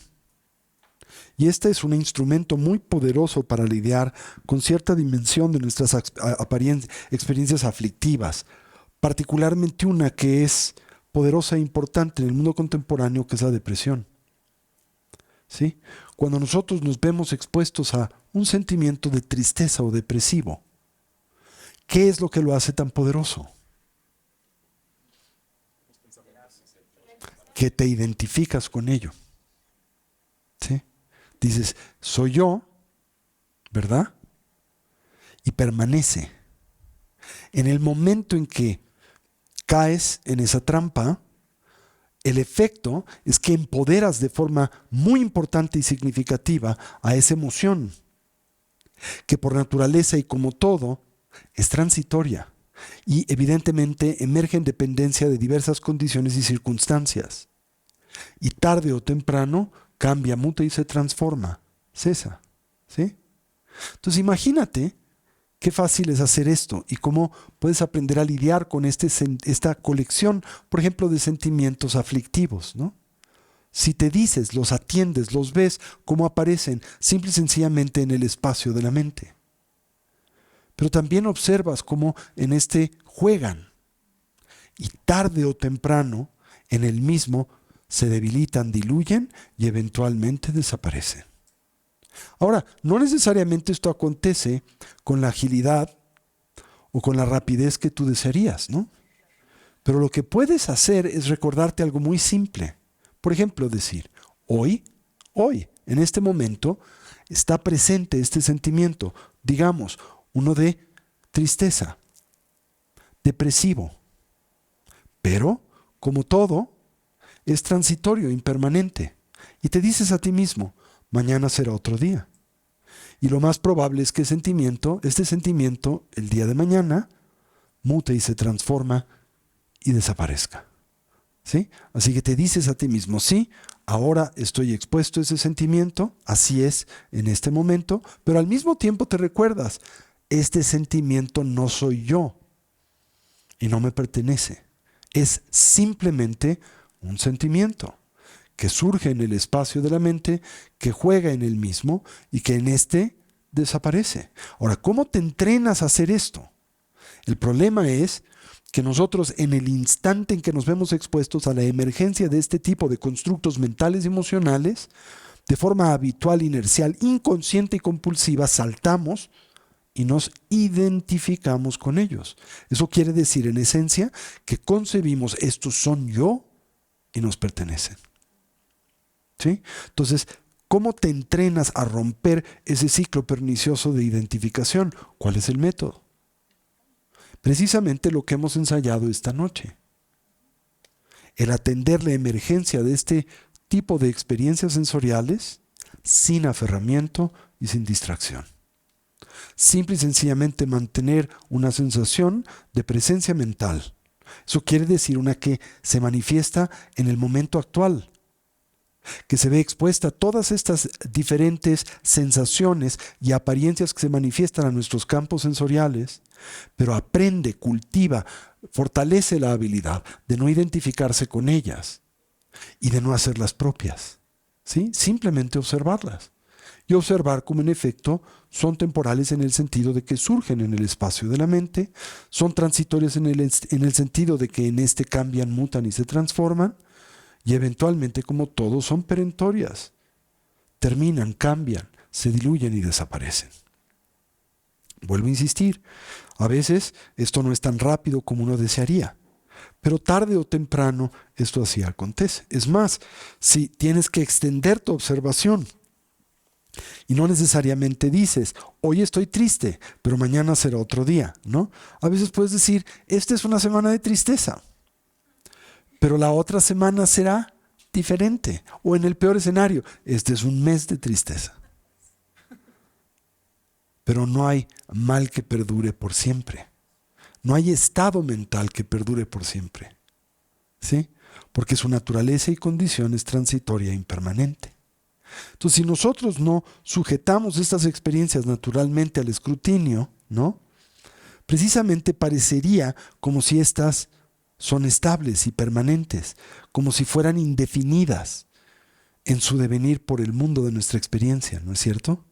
y este es un instrumento muy poderoso para lidiar con cierta dimensión de nuestras experiencias aflictivas, particularmente una que es poderosa e importante en el mundo contemporáneo, que es la depresión. ¿Sí? Cuando nosotros nos vemos expuestos a un sentimiento de tristeza o depresivo, ¿qué es lo que lo hace tan poderoso? Que te identificas con ello. ¿Sí? Dices, soy yo, ¿verdad? Y permanece. En el momento en que caes en esa trampa, el efecto es que empoderas de forma muy importante y significativa a esa emoción, que por naturaleza y como todo, es transitoria y evidentemente emerge en dependencia de diversas condiciones y circunstancias. Y tarde o temprano cambia, muta y se transforma, cesa. ¿Sí? Entonces imagínate qué fácil es hacer esto y cómo puedes aprender a lidiar con esta colección, por ejemplo, de sentimientos aflictivos, ¿no? Si te dices, los atiendes, los ves, cómo aparecen simple y sencillamente en el espacio de la mente. Pero también observas cómo en este juegan y tarde o temprano en el mismo se debilitan, diluyen y eventualmente desaparecen. Ahora, no necesariamente esto acontece con la agilidad o con la rapidez que tú desearías, ¿no? Pero lo que puedes hacer es recordarte algo muy simple. Por ejemplo, decir, hoy, en este momento, está presente este sentimiento, digamos, uno de tristeza, depresivo. Pero, como todo, es transitorio, impermanente. Y te dices a ti mismo, mañana será otro día. Y lo más probable es que este sentimiento, el día de mañana, mute y se transforma y desaparezca. ¿Sí? Así que te dices a ti mismo, sí, ahora estoy expuesto a ese sentimiento, así es en este momento, pero al mismo tiempo te recuerdas, este sentimiento no soy yo y no me pertenece. Es simplemente un sentimiento que surge en el espacio de la mente, que juega en el mismo y que en este desaparece. Ahora, ¿cómo te entrenas a hacer esto? El problema es que nosotros en el instante en que nos vemos expuestos a la emergencia de este tipo de constructos mentales y emocionales, de forma habitual, inercial, inconsciente y compulsiva, saltamos y nos identificamos con ellos. Eso quiere decir, en esencia, que concebimos estos son yo y nos pertenecen. ¿Sí? Entonces, ¿cómo te entrenas a romper ese ciclo pernicioso de identificación? ¿Cuál es el método? Precisamente lo que hemos ensayado esta noche. El atender la emergencia de este tipo de experiencias sensoriales sin aferramiento y sin distracción. Simple y sencillamente mantener una sensación de presencia mental. Eso quiere decir una que se manifiesta en el momento actual, que se ve expuesta a todas estas diferentes sensaciones y apariencias que se manifiestan a nuestros campos sensoriales, pero aprende, cultiva, fortalece la habilidad de no identificarse con ellas y de no hacerlas propias, ¿sí? Simplemente observarlas. Y observar cómo en efecto son temporales en el sentido de que surgen en el espacio de la mente, son transitorias en el sentido de que en este cambian, mutan y se transforman, Y eventualmente, como todos, son perentorias. Terminan, cambian, se diluyen y desaparecen. Vuelvo a insistir, a veces esto no es tan rápido como uno desearía, pero tarde o temprano esto así acontece. Es más, si tienes que extender tu observación y no necesariamente dices, hoy estoy triste, pero mañana será otro día, ¿no? A veces puedes decir, esta es una semana de tristeza, pero la otra semana será diferente. O en el peor escenario, este es un mes de tristeza. Pero no hay mal que perdure por siempre. No hay estado mental que perdure por siempre. ¿Sí? Porque su naturaleza y condición es transitoria e impermanente. Entonces, si nosotros no sujetamos estas experiencias naturalmente al escrutinio, ¿no? Precisamente parecería como si estas son estables y permanentes, como si fueran indefinidas en su devenir por el mundo de nuestra experiencia, ¿no es cierto?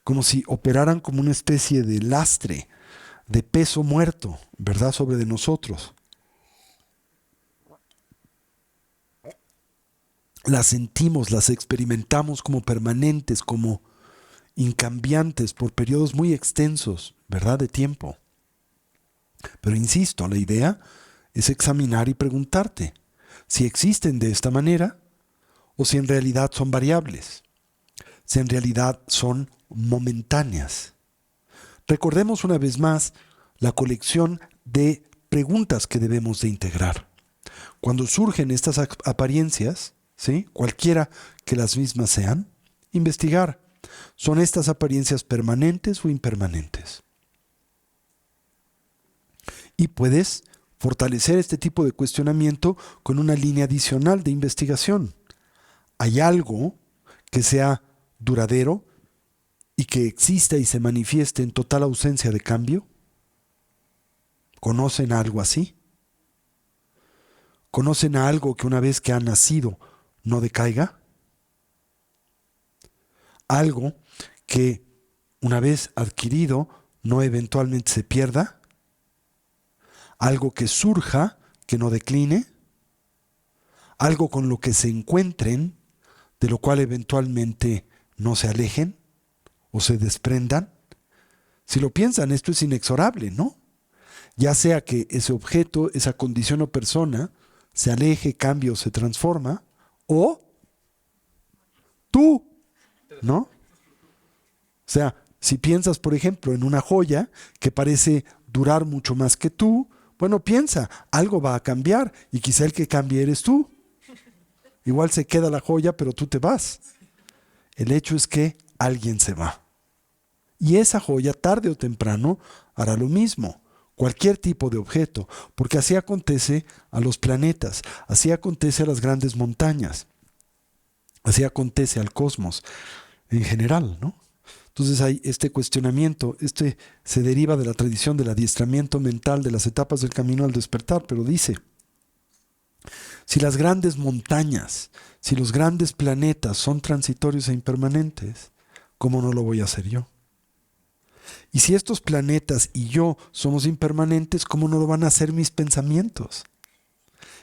Como si operaran como una especie de lastre, de peso muerto, ¿verdad?, sobre de nosotros. Las sentimos, las experimentamos como permanentes, como incambiantes por periodos muy extensos, ¿verdad?, de tiempo. Pero insisto, la idea es examinar y preguntarte si existen de esta manera o si en realidad son variables, si en realidad son momentáneas. Recordemos una vez más la colección de preguntas que debemos de integrar. Cuando surgen estas apariencias, ¿sí?, cualquiera que las mismas sean, investigar. ¿Son estas apariencias permanentes o impermanentes? Y puedes fortalecer este tipo de cuestionamiento con una línea adicional de investigación. ¿Hay algo que sea duradero y que exista y se manifieste en total ausencia de cambio? ¿Conocen algo así? ¿Conocen a algo que una vez que ha nacido no decaiga? ¿Algo que una vez adquirido no eventualmente se pierda? ¿Algo que surja, que no decline? ¿Algo con lo que se encuentren, de lo cual eventualmente no se alejen o se desprendan? Si lo piensan, esto es inexorable, ¿no? Ya sea que ese objeto, esa condición o persona se aleje, cambie o se transforma, o tú, ¿no? O sea, si piensas, por ejemplo, en una joya que parece durar mucho más que tú, bueno, piensa, algo va a cambiar y quizá el que cambie eres tú. Igual se queda la joya, pero tú te vas. El hecho es que alguien se va. Y esa joya, tarde o temprano, hará lo mismo. Cualquier tipo de objeto, porque así acontece a los planetas, así acontece a las grandes montañas, así acontece al cosmos en general, ¿no? Entonces hay este cuestionamiento, se deriva de la tradición del adiestramiento mental de las etapas del camino al despertar, pero dice, si las grandes montañas, si los grandes planetas son transitorios e impermanentes, ¿cómo no lo voy a hacer yo? Y si estos planetas y yo somos impermanentes, ¿cómo no lo van a hacer mis pensamientos?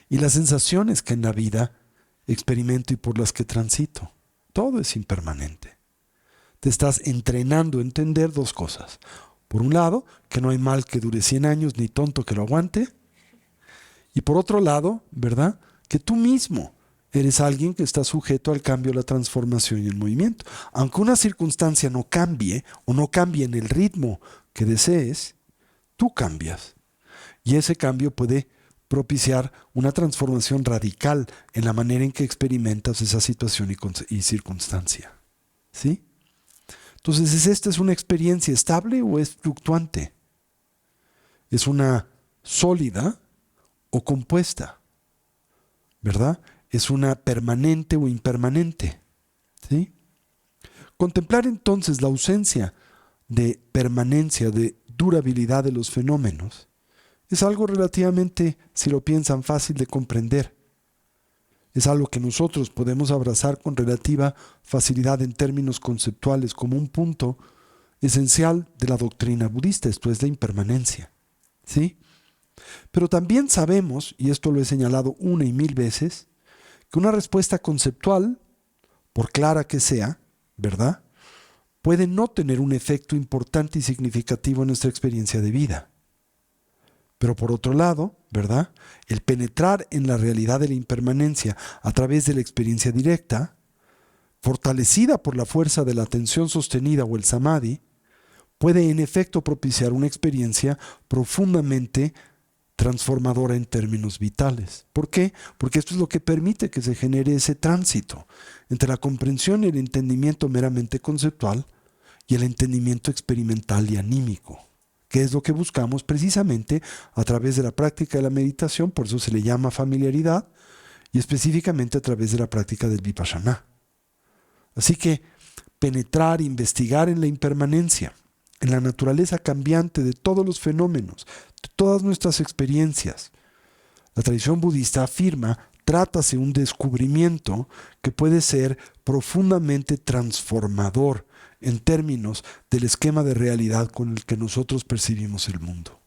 Y las sensaciones que en la vida experimento y por las que transito. Todo es impermanente. Te estás entrenando a entender dos cosas. Por un lado, que no hay mal que dure 100 años, ni tonto que lo aguante. Y por otro lado, ¿verdad?, que tú mismo eres alguien que está sujeto al cambio, la transformación y el movimiento. Aunque una circunstancia no cambie o no cambie en el ritmo que desees, tú cambias. Y ese cambio puede propiciar una transformación radical en la manera en que experimentas esa situación y circunstancia. ¿Sí? Entonces, ¿esta es una experiencia estable o es fluctuante? ¿Es una sólida o compuesta? ¿Verdad? ¿Es una permanente o impermanente? ¿Sí? Contemplar entonces la ausencia de permanencia, de durabilidad de los fenómenos, es algo relativamente, si lo piensan, fácil de comprender. Es algo que nosotros podemos abrazar con relativa facilidad en términos conceptuales como un punto esencial de la doctrina budista, esto es la impermanencia. ¿Sí? Pero también sabemos, y esto lo he señalado una y mil veces, que una respuesta conceptual, por clara que sea, ¿verdad?, puede no tener un efecto importante y significativo en nuestra experiencia de vida. Pero por otro lado, ¿verdad?, el penetrar en la realidad de la impermanencia a través de la experiencia directa, fortalecida por la fuerza de la atención sostenida o el samadhi, puede en efecto propiciar una experiencia profundamente transformadora en términos vitales. ¿Por qué? Porque esto es lo que permite que se genere ese tránsito entre la comprensión y el entendimiento meramente conceptual y el entendimiento experimental y anímico, que es lo que buscamos precisamente a través de la práctica de la meditación, por eso se le llama familiaridad, y específicamente a través de la práctica del vipassana. Así que penetrar, investigar en la impermanencia, en la naturaleza cambiante de todos los fenómenos, de todas nuestras experiencias. La tradición budista afirma, trátase un descubrimiento que puede ser profundamente transformador en términos del esquema de realidad con el que nosotros percibimos el mundo.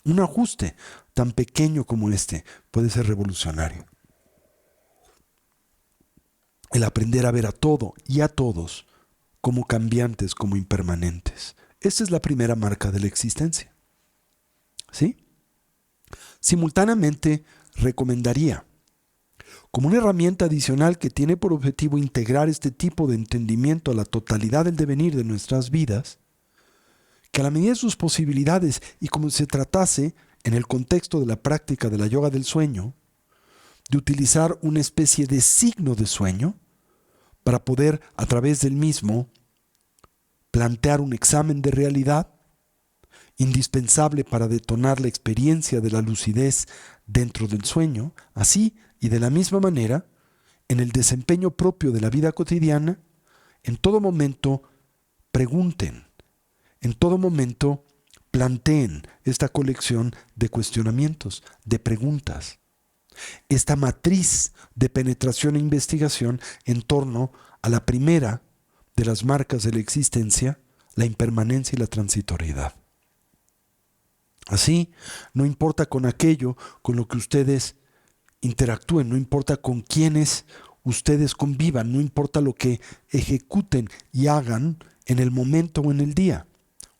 Un ajuste tan pequeño como este puede ser revolucionario. El aprender a ver a todo y a todos como cambiantes, como impermanentes. Esta es la primera marca de la existencia. ¿Sí? Simultáneamente, recomendaría, como una herramienta adicional que tiene por objetivo integrar este tipo de entendimiento a la totalidad del devenir de nuestras vidas, que a la medida de sus posibilidades y como se tratase en el contexto de la práctica de la yoga del sueño, de utilizar una especie de signo de sueño para poder, a través del mismo, plantear un examen de realidad indispensable para detonar la experiencia de la lucidez dentro del sueño. Así y de la misma manera, en el desempeño propio de la vida cotidiana, en todo momento pregunten, en todo momento planteen esta colección de cuestionamientos, de preguntas, esta matriz de penetración e investigación en torno a la primera de las marcas de la existencia, la impermanencia y la transitoriedad. Así, no importa con aquello con lo que ustedes interactúen, no importa con quienes ustedes convivan, no importa lo que ejecuten y hagan en el momento o en el día.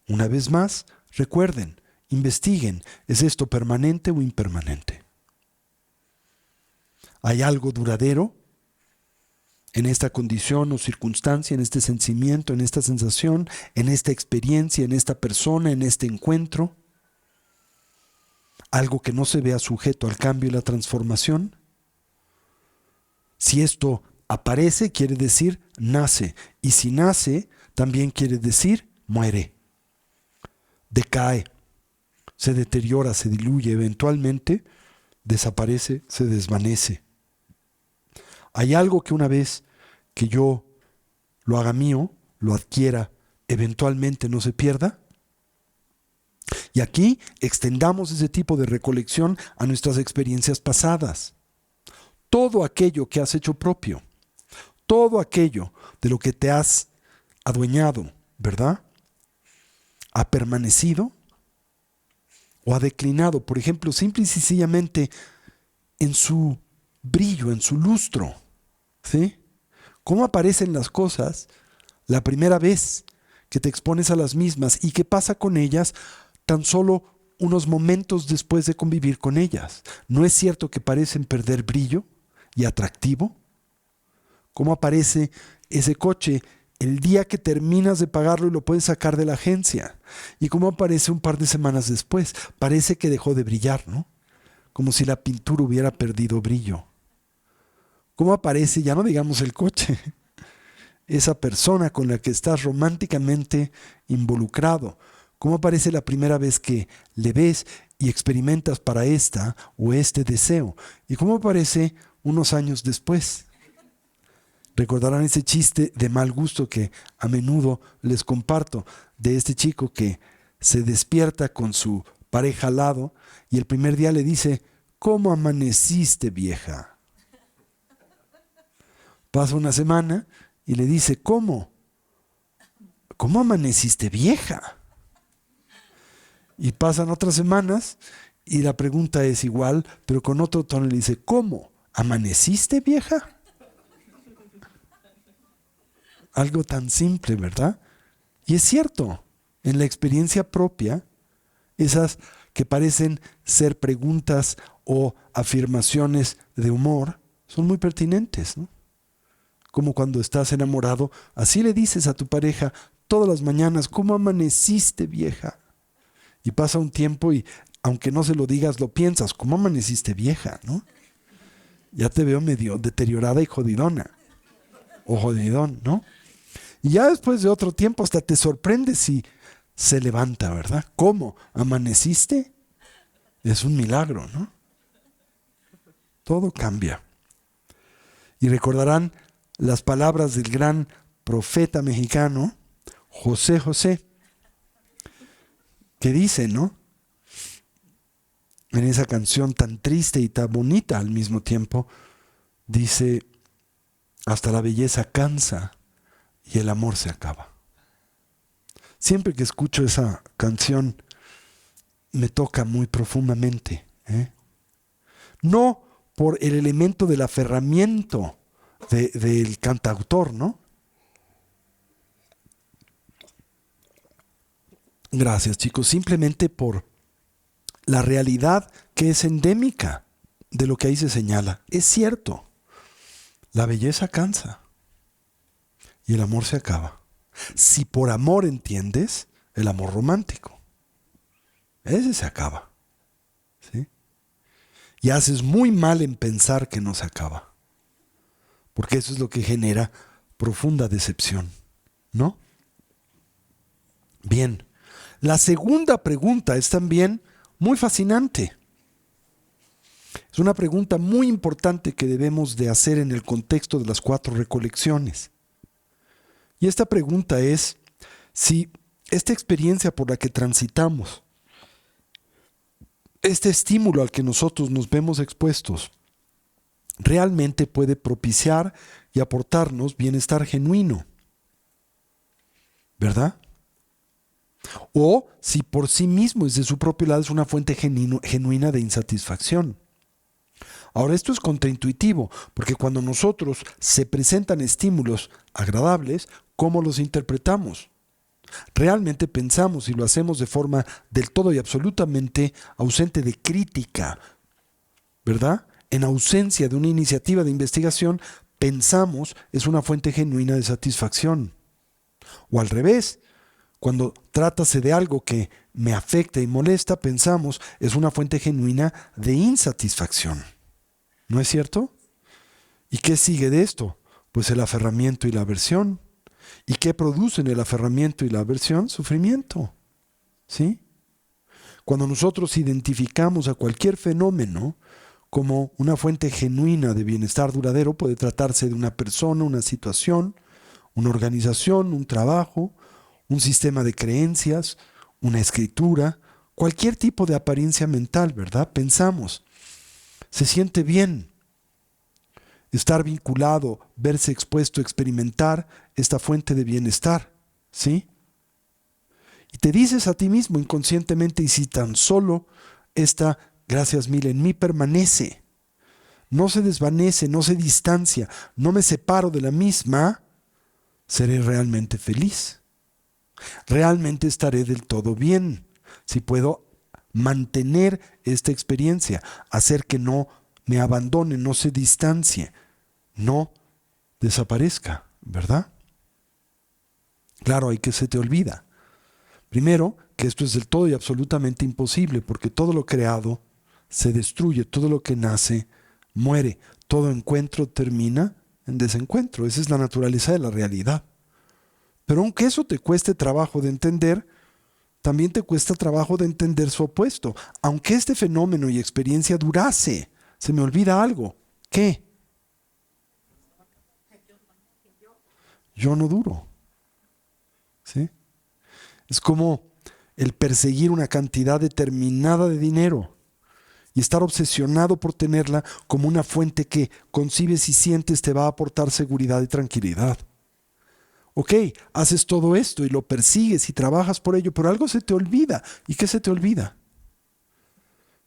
Una vez más, recuerden, investiguen, ¿es esto permanente o impermanente? ¿Hay algo duradero en esta condición o circunstancia, en este sentimiento, en esta sensación, en esta experiencia, en esta persona, en este encuentro? ¿Algo que no se vea sujeto al cambio y la transformación? Si esto aparece, quiere decir nace. Y si nace, también quiere decir muere. Decae, se deteriora, se diluye, eventualmente desaparece, se desvanece. ¿Hay algo que una vez que yo lo haga mío, lo adquiera, eventualmente no se pierda? Y aquí extendamos ese tipo de recolección a nuestras experiencias pasadas. Todo aquello que has hecho propio, todo aquello de lo que te has adueñado, ¿verdad?, ha permanecido o ha declinado, por ejemplo, simple y sencillamente en su brillo, en su lustro. ¿Sí? ¿Cómo aparecen las cosas la primera vez que te expones a las mismas y qué pasa con ellas tan solo unos momentos después de convivir con ellas? ¿No es cierto que parecen perder brillo y atractivo? ¿Cómo aparece ese coche el día que terminas de pagarlo y lo puedes sacar de la agencia? ¿Y cómo aparece un par de semanas después? Parece que dejó de brillar, ¿no? Como si la pintura hubiera perdido brillo. ¿Cómo aparece, ya no digamos el coche, esa persona con la que estás románticamente involucrado? ¿Cómo aparece la primera vez que le ves y experimentas para esta o este deseo? ¿Y cómo aparece unos años después? Recordarán ese chiste de mal gusto que a menudo les comparto, de este chico que se despierta con su pareja al lado y el primer día le dice: ¿cómo amaneciste, vieja? Pasa una semana y le dice: ¿cómo? ¿Cómo amaneciste, vieja? Y pasan otras semanas y la pregunta es igual, pero con otro tono, le dice: ¿cómo ¿Amaneciste, vieja? Algo tan simple, ¿verdad? Y es cierto, en la experiencia propia, esas que parecen ser preguntas o afirmaciones de humor son muy pertinentes, ¿no? Como cuando estás enamorado, así le dices a tu pareja todas las mañanas: ¿cómo amaneciste, vieja? Y pasa un tiempo y, aunque no se lo digas, lo piensas: ¿cómo amaneciste, vieja? ¿No? Ya te veo medio deteriorada y jodidona. O jodidón, ¿no? Y ya después de otro tiempo hasta te sorprendes si se levanta, ¿verdad? ¿Cómo? ¿Amaneciste? Es un milagro, ¿no? Todo cambia. Y recordarán las palabras del gran profeta mexicano, José José, que dice, ¿no? En esa canción tan triste y tan bonita al mismo tiempo, dice: hasta la belleza cansa y el amor se acaba. Siempre que escucho esa canción me toca muy profundamente, ¿eh? No por el elemento del aferramiento del cantautor, ¿no? Gracias, chicos. Simplemente por la realidad que es endémica de lo que ahí se señala. Es cierto, la belleza cansa y el amor se acaba. Si por amor entiendes el amor romántico, ese se acaba, ¿sí? Y haces muy mal en pensar que no se acaba, porque eso es lo que genera profunda decepción, ¿no? Bien, la segunda pregunta es también muy fascinante. Es una pregunta muy importante que debemos de hacer en el contexto de las 4 recolecciones. Y esta pregunta es si esta experiencia por la que transitamos, este estímulo al que nosotros nos vemos expuestos, realmente puede propiciar y aportarnos bienestar genuino, ¿verdad? O si por sí mismo, desde su propio lado, es una fuente genuina de insatisfacción. Ahora, esto es contraintuitivo, porque cuando nosotros se presentan estímulos agradables, ¿cómo los interpretamos? Realmente pensamos, y lo hacemos de forma del todo y absolutamente ausente de crítica, ¿verdad? En ausencia de una iniciativa de investigación, pensamos es una fuente genuina de satisfacción. O al revés, cuando trátase de algo que me afecta y molesta, pensamos es una fuente genuina de insatisfacción. ¿No es cierto? ¿Y qué sigue de esto? Pues el aferramiento y la aversión. ¿Y qué producen el aferramiento y la aversión? Sufrimiento. ¿Sí? Cuando nosotros identificamos a cualquier fenómeno como una fuente genuina de bienestar duradero, puede tratarse de una persona, una situación, una organización, un trabajo, un sistema de creencias, una escritura, cualquier tipo de apariencia mental, ¿verdad? Pensamos, se siente bien estar vinculado, verse expuesto, experimentar esta fuente de bienestar, ¿sí? Y te dices a ti mismo inconscientemente: y si tan solo esta, gracias mil, en mí permanece, no se desvanece, no se distancia, no me separo de la misma, seré realmente feliz. Realmente estaré del todo bien si puedo mantener esta experiencia, hacer que no me abandone, no se distancie, no desaparezca, ¿verdad? Claro, hay que se te olvida. Primero, que esto es del todo y absolutamente imposible, porque todo lo creado se destruye, todo lo que nace muere, todo encuentro termina en desencuentro. Esa es la naturaleza de la realidad. Pero aunque eso te cueste trabajo de entender, también te cuesta trabajo de entender su opuesto. Aunque este fenómeno y experiencia durase, se me olvida algo. ¿Qué? Yo no duro. ¿Sí? Es como el perseguir una cantidad determinada de dinero y estar obsesionado por tenerla como una fuente que concibes y sientes te va a aportar seguridad y tranquilidad. Ok, haces todo esto y lo persigues y trabajas por ello, pero algo se te olvida. ¿Y qué se te olvida?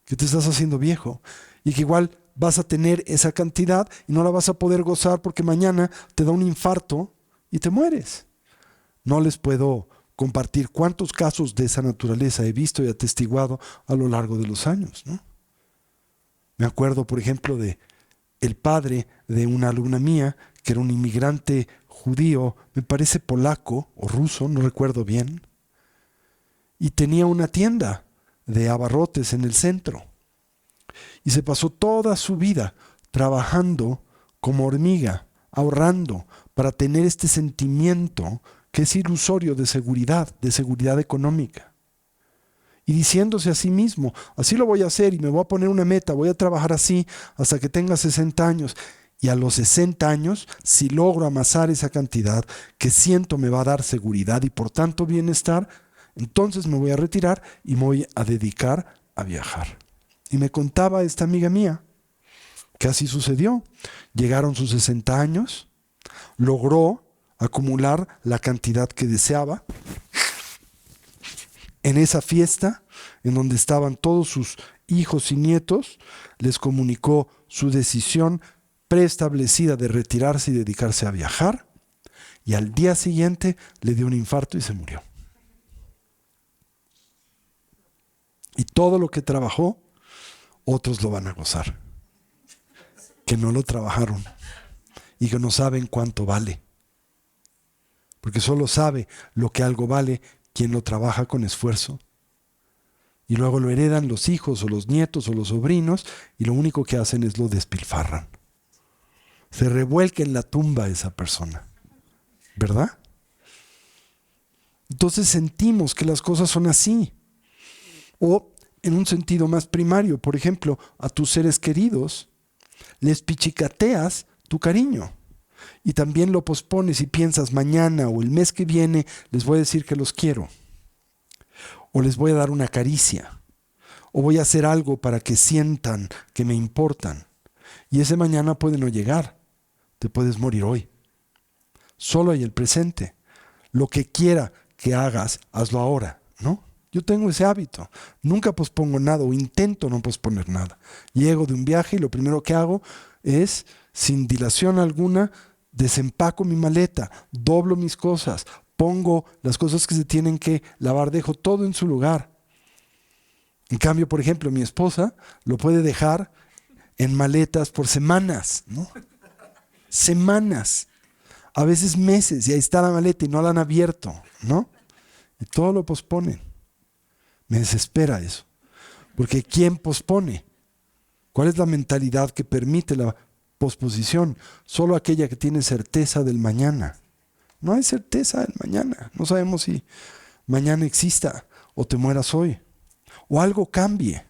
Que te estás haciendo viejo y que igual vas a tener esa cantidad y no la vas a poder gozar porque mañana te da un infarto y te mueres. No les puedo compartir cuántos casos de esa naturaleza he visto y atestiguado a lo largo de los años, ¿no? Me acuerdo, por ejemplo, de el padre de una alumna mía, que era un inmigrante judío, me parece polaco o ruso, no recuerdo bien, y tenía una tienda de abarrotes en el centro. Y se pasó toda su vida trabajando como hormiga, ahorrando para tener este sentimiento que es ilusorio de seguridad económica. Y diciéndose a sí mismo, así lo voy a hacer y me voy a poner una meta, voy a trabajar así hasta que tenga 60 años. Y a los 60 años, si logro amasar esa cantidad que siento me va a dar seguridad y por tanto bienestar, entonces me voy a retirar y me voy a dedicar a viajar. Y me contaba esta amiga mía que así sucedió. Llegaron sus 60 años, logró acumular la cantidad que deseaba. En esa fiesta, en donde estaban todos sus hijos y nietos, les comunicó su decisión preestablecida de retirarse y dedicarse a viajar, y al día siguiente le dio un infarto y se murió. Y todo lo que trabajó, otros lo van a gozar, que no lo trabajaron y que no saben cuánto vale. Porque solo sabe lo que algo vale quien lo trabaja con esfuerzo. Y luego lo heredan los hijos o los nietos o los sobrinos y lo único que hacen es lo despilfarran. Se revuelca en la tumba esa persona, ¿verdad? Entonces sentimos que las cosas son así. O en un sentido más primario, por ejemplo, a tus seres queridos les pichicateas tu cariño. Y también lo pospones y piensas mañana o el mes que viene les voy a decir que los quiero. O les voy a dar una caricia. O voy a hacer algo para que sientan que me importan. Y ese mañana puede no llegar. Te puedes morir hoy. Solo hay el presente. Lo que quiera que hagas, hazlo ahora, ¿no? Yo tengo ese hábito. Nunca pospongo nada o intento no posponer nada. Llego de un viaje y lo primero que hago es, sin dilación alguna, desempaco mi maleta, doblo mis cosas, pongo las cosas que se tienen que lavar, dejo todo en su lugar. En cambio, por ejemplo, mi esposa lo puede dejar en maletas por semanas, ¿no? Semanas, a veces meses, y ahí está la maleta y no la han abierto, ¿no? Y todo lo posponen. Me desespera eso. Porque ¿quién pospone? ¿Cuál es la mentalidad que permite la posposición? Solo aquella que tiene certeza del mañana. No hay certeza del mañana. No sabemos si mañana exista o te mueras hoy. O algo cambie,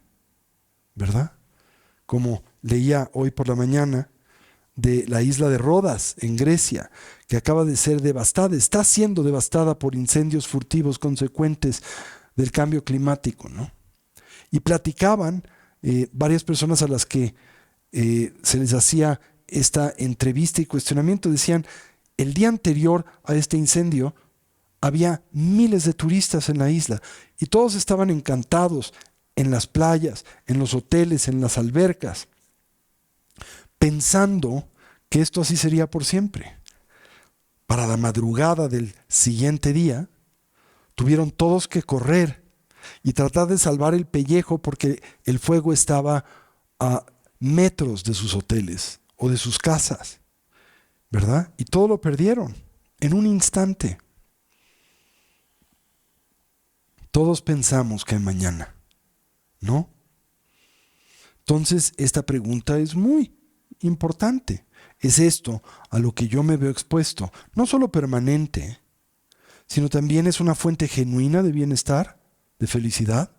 ¿verdad? Como leía hoy por la mañana de la isla de Rodas, en Grecia, que acaba de ser devastada, está siendo devastada por incendios furtivos consecuentes del cambio climático, ¿no? Y platicaban varias personas a las que se les hacía esta entrevista y cuestionamiento, decían, el día anterior a este incendio había miles de turistas en la isla y todos estaban encantados en las playas, en los hoteles, en las albercas, pensando que esto así sería por siempre. Para la madrugada del siguiente día, tuvieron todos que correr y tratar de salvar el pellejo porque el fuego estaba a metros de sus hoteles o de sus casas, ¿verdad? Y todo lo perdieron en un instante. Todos pensamos que hay mañana, ¿no? Entonces, esta pregunta es muy importante. ¿Es esto a lo que yo me veo expuesto? No solo permanente, sino también es una fuente genuina de bienestar, de felicidad,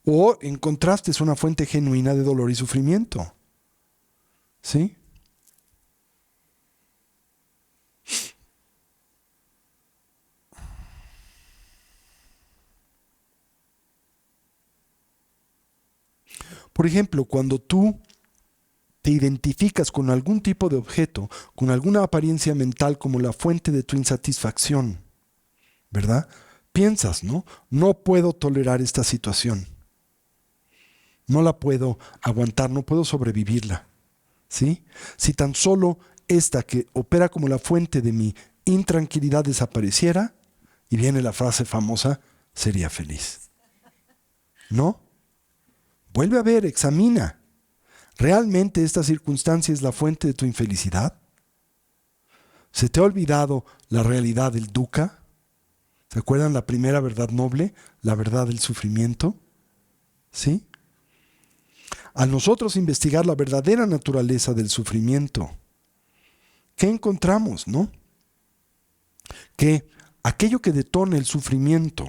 o en contraste es una fuente genuina de dolor y sufrimiento. ¿Sí? Por ejemplo, cuando tú te identificas con algún tipo de objeto, con alguna apariencia mental como la fuente de tu insatisfacción, ¿verdad? Piensas, ¿no? No puedo tolerar esta situación. No la puedo aguantar, no puedo sobrevivirla. ¿sí? Si tan solo esta que opera como la fuente de mi intranquilidad desapareciera, y viene la frase famosa, sería feliz. ¿No? Vuelve a ver, examina. ¿Realmente esta circunstancia es la fuente de tu infelicidad? ¿Se te ha olvidado la realidad del dukkha? ¿Se acuerdan la primera verdad noble? La verdad del sufrimiento. ¿Sí? Al nosotros investigar la verdadera naturaleza del sufrimiento, ¿qué encontramos, no? Que aquello que detona el sufrimiento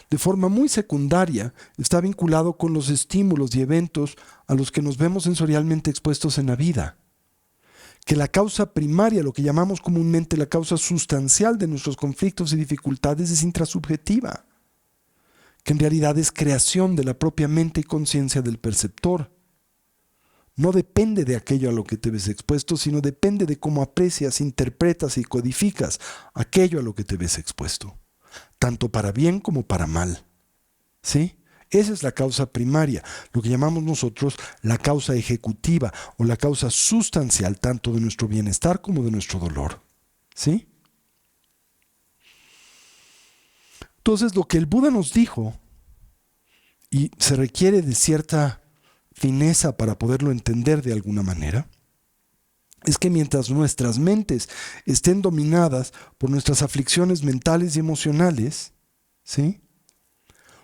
de forma muy secundaria está vinculado con los estímulos y eventos a los que nos vemos sensorialmente expuestos en la vida. Que la causa primaria, lo que llamamos comúnmente la causa sustancial de nuestros conflictos y dificultades, es intrasubjetiva. Que en realidad es creación de la propia mente y conciencia del perceptor. No depende de aquello a lo que te ves expuesto, sino depende de cómo aprecias, interpretas y codificas aquello a lo que te ves expuesto, tanto para bien como para mal. ¿Sí? Esa es la causa primaria, lo que llamamos nosotros la causa ejecutiva o la causa sustancial tanto de nuestro bienestar como de nuestro dolor. ¿Sí? Entonces, lo que el Buda nos dijo, y se requiere de cierta fineza para poderlo entender de alguna manera, es que mientras nuestras mentes estén dominadas por nuestras aflicciones mentales y emocionales, ¿sí?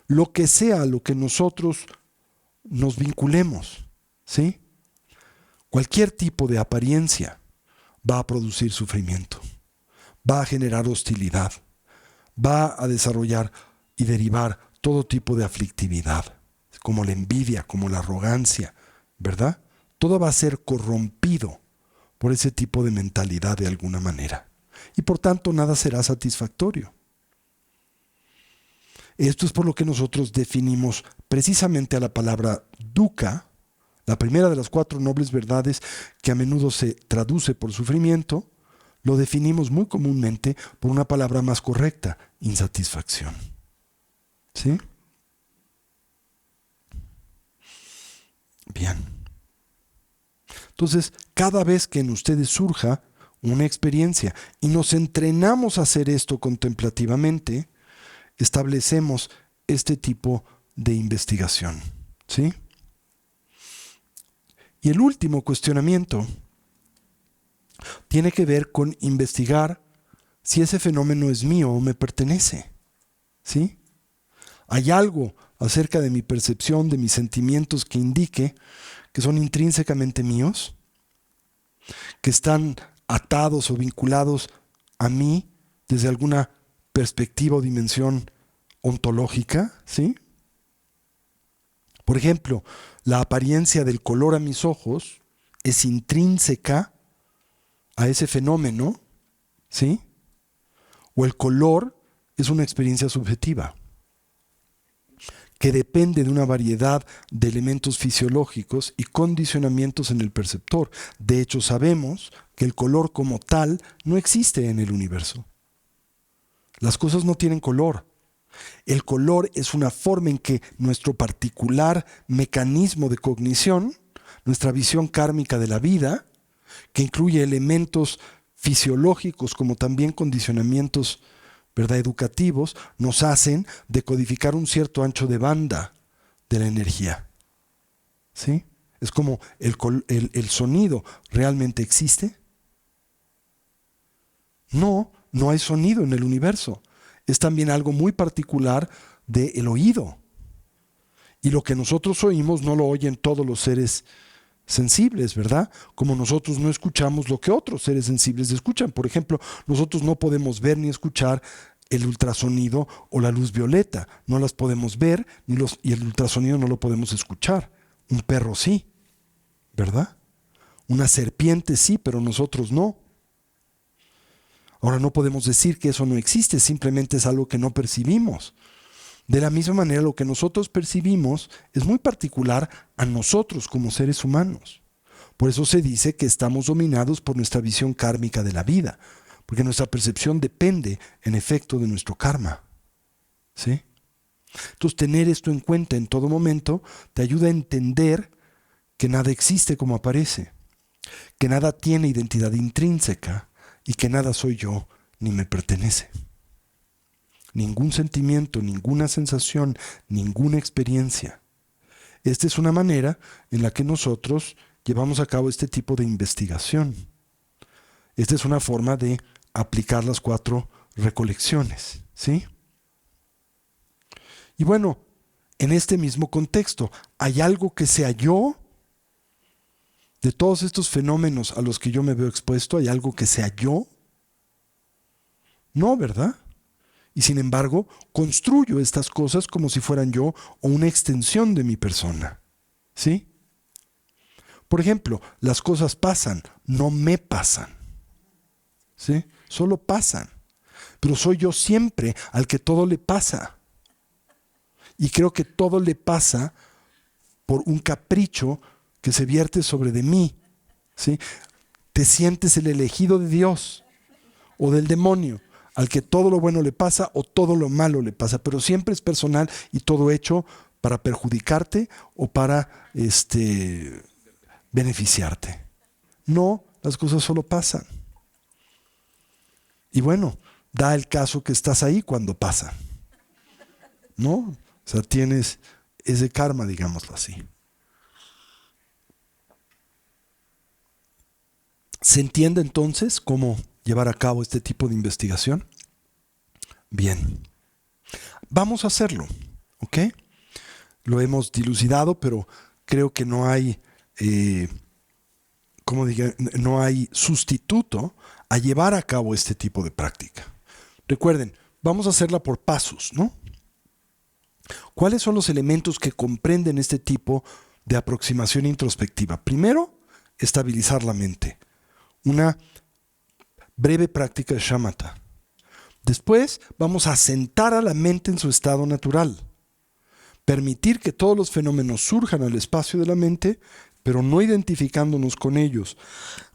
Lo que sea a lo que nosotros nos vinculemos, ¿sí? Cualquier tipo de apariencia va a producir sufrimiento, va a generar hostilidad, va a desarrollar y derivar todo tipo de aflictividad, como la envidia, como la arrogancia, ¿verdad? Todo va a ser corrompido por ese tipo de mentalidad de alguna manera. Y por tanto nada será satisfactorio. Esto es por lo que nosotros definimos precisamente a la palabra dukkha, la primera de las 4 nobles verdades que a menudo se traduce por sufrimiento, lo definimos muy comúnmente por una palabra más correcta, insatisfacción. ¿Sí? Bien. Entonces, cada vez que en ustedes surja una experiencia y nos entrenamos a hacer esto contemplativamente, establecemos este tipo de investigación. ¿Sí? Y el último cuestionamiento tiene que ver con investigar si ese fenómeno es mío o me pertenece. ¿Sí? ¿Hay algo acerca de mi percepción, de mis sentimientos que indique que son intrínsecamente míos? ¿Que están atados o vinculados a mí desde alguna perspectiva o dimensión ontológica? ¿Sí? Por ejemplo, la apariencia del color a mis ojos es intrínseca a ese fenómeno, ¿sí? O el color es una experiencia subjetiva que depende de una variedad de elementos fisiológicos y condicionamientos en el perceptor. De hecho, sabemos que el color como tal no existe en el universo. Las cosas no tienen color. El color es una forma en que nuestro particular mecanismo de cognición, nuestra visión kármica de la vida, que incluye elementos fisiológicos como también condicionamientos, ¿verdad?, educativos, nos hacen decodificar un cierto ancho de banda de la energía. ¿Sí? Es como el sonido realmente existe. No, no hay sonido en el universo. Es también algo muy particular del oído. Y lo que nosotros oímos no lo oyen todos los seres sensibles, ¿verdad? Como nosotros no escuchamos lo que otros seres sensibles escuchan. Por ejemplo, nosotros no podemos ver ni escuchar el ultrasonido o la luz violeta. No las podemos ver y el ultrasonido no lo podemos escuchar. Un perro sí, ¿verdad? Una serpiente sí, pero nosotros no. Ahora no podemos decir que eso no existe, simplemente es algo que no percibimos. De la misma manera, lo que nosotros percibimos es muy particular a nosotros como seres humanos. Por eso se dice que estamos dominados por nuestra visión kármica de la vida, porque nuestra percepción depende, en efecto, de nuestro karma. ¿Sí? Entonces, tener esto en cuenta en todo momento te ayuda a entender que nada existe como aparece. que nada tiene identidad intrínseca y que nada soy yo ni me pertenece. Ningún sentimiento, ninguna sensación, ninguna experiencia. Esta es una manera en la que nosotros llevamos a cabo este tipo de investigación. Esta es una forma de aplicar las 4 recolecciones, ¿sí? Y bueno, en este mismo contexto, ¿hay algo que sea yo? De todos estos fenómenos a los que yo me veo expuesto, ¿hay algo que sea yo? No, ¿verdad? Y sin embargo, construyo estas cosas como si fueran yo o una extensión de mi persona. ¿Sí? Por ejemplo, las cosas pasan, no me pasan. ¿Sí? Solo pasan. Pero soy yo siempre al que todo le pasa. Y creo que todo le pasa por un capricho que se vierte sobre de mí. ¿Sí? Te sientes el elegido de Dios o del demonio, al que todo lo bueno le pasa o todo lo malo le pasa, pero siempre es personal y todo hecho para perjudicarte o para beneficiarte. No, las cosas solo pasan. Y bueno, da el caso que estás ahí cuando pasan, ¿no? O sea, tienes ese karma, digámoslo así. ¿Se entiende entonces cómo llevar a cabo este tipo de investigación? Bien, vamos a hacerlo, ¿ok? Lo hemos dilucidado, pero creo que no hay, no hay sustituto a llevar a cabo este tipo de práctica. Recuerden, vamos a hacerla por pasos, ¿no? ¿Cuáles son los elementos que comprenden este tipo de aproximación introspectiva? Primero, estabilizar la mente. Una breve práctica de shamatha. Después, vamos a sentar a la mente en su estado natural. Permitir que todos los fenómenos surjan al espacio de la mente, pero no identificándonos con ellos,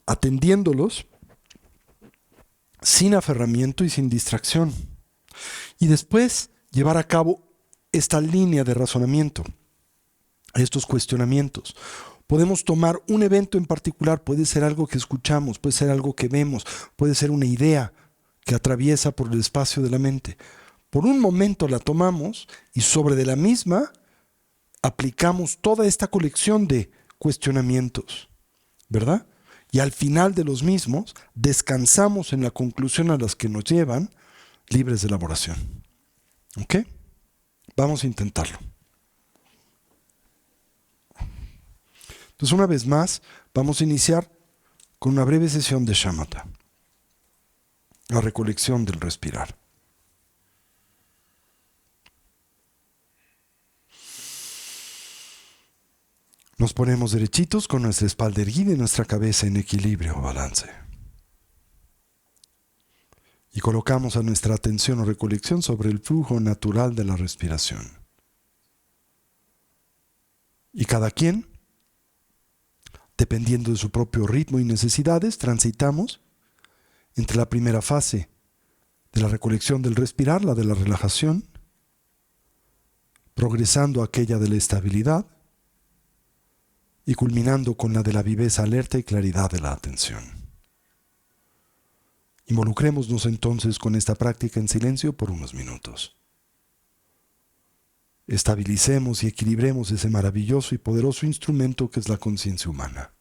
atendiéndolos sin aferramiento y sin distracción. Y después, llevar a cabo esta línea de razonamiento, estos cuestionamientos. Podemos tomar un evento en particular, puede ser algo que escuchamos, puede ser algo que vemos, puede ser una idea que atraviesa por el espacio de la mente. Por un momento la tomamos y sobre de la misma aplicamos toda esta colección de cuestionamientos, ¿verdad? Y al final de los mismos descansamos en la conclusión a las que nos llevan, libres de elaboración. ¿Ok? Vamos a intentarlo. Entonces, una vez más, vamos a iniciar con una breve sesión de shamatha, la recolección del respirar. Nos ponemos derechitos con nuestra espalda erguida y nuestra cabeza en equilibrio o balance. Y colocamos a nuestra atención o recolección sobre el flujo natural de la respiración. Y cada quien, dependiendo de su propio ritmo y necesidades, transitamos entre la primera fase de la recolección del respirar, la de la relajación, progresando a aquella de la estabilidad y culminando con la de la viveza alerta y claridad de la atención. Involucrémonos entonces con esta práctica en silencio por unos minutos. Estabilicemos y equilibremos ese maravilloso y poderoso instrumento que es la conciencia humana.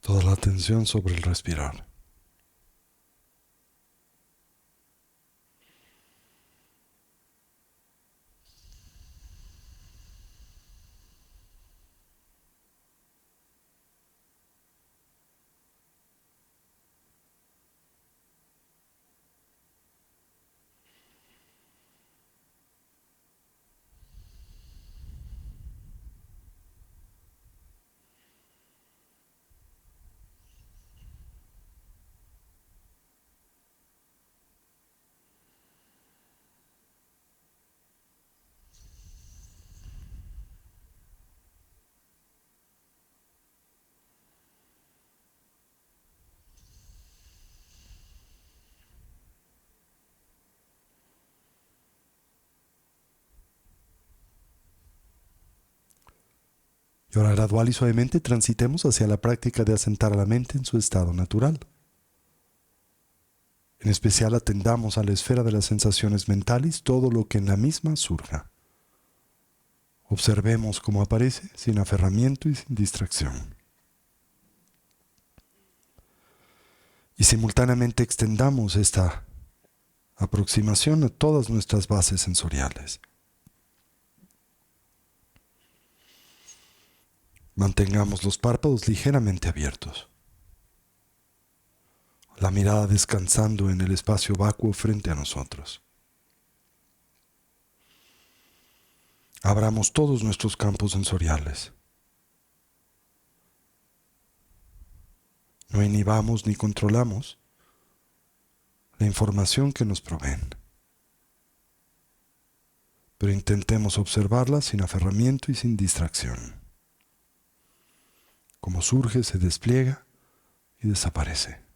Toda la atención sobre el respirar. Y ahora gradual y suavemente transitemos hacia la práctica de asentar a la mente en su estado natural. En especial atendamos a la esfera de las sensaciones mentales, todo lo que en la misma surja. Observemos cómo aparece, sin aferramiento y sin distracción. Y simultáneamente extendamos esta aproximación a todas nuestras bases sensoriales. Mantengamos los párpados ligeramente abiertos, la mirada descansando en el espacio vacuo frente a nosotros. Abramos todos nuestros campos sensoriales. No inhibamos ni controlamos la información que nos proveen, pero intentemos observarla sin aferramiento y sin distracción. Como surge, se despliega y desaparece.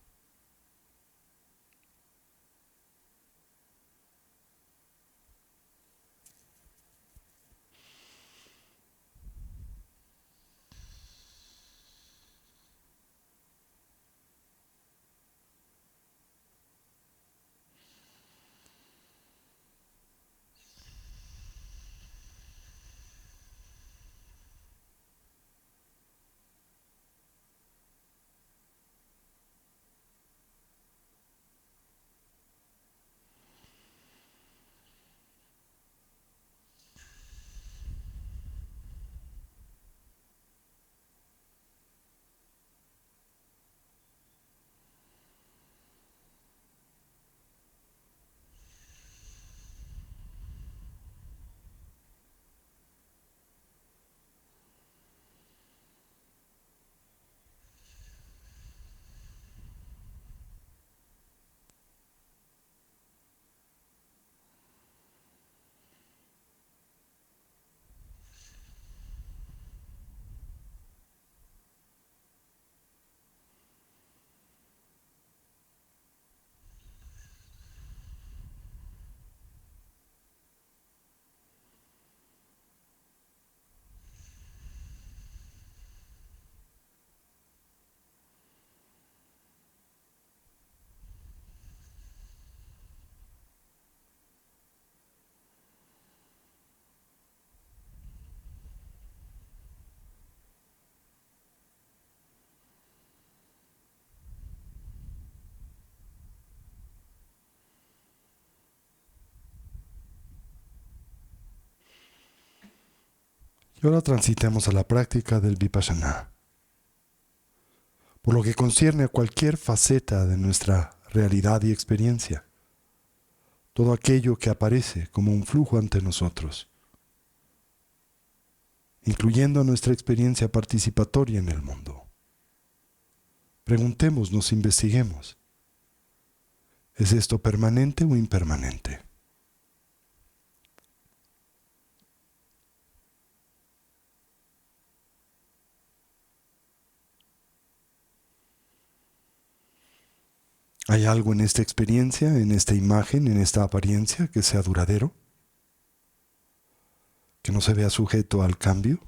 Y ahora transitemos a la práctica del Vipassana. Por lo que concierne a cualquier faceta de nuestra realidad y experiencia, todo aquello que aparece como un flujo ante nosotros, incluyendo nuestra experiencia participatoria en el mundo. Preguntémonos, investiguemos. ¿Es esto permanente o impermanente? ¿Hay algo en esta experiencia, en esta imagen, en esta apariencia que sea duradero? ¿Que no se vea sujeto al cambio?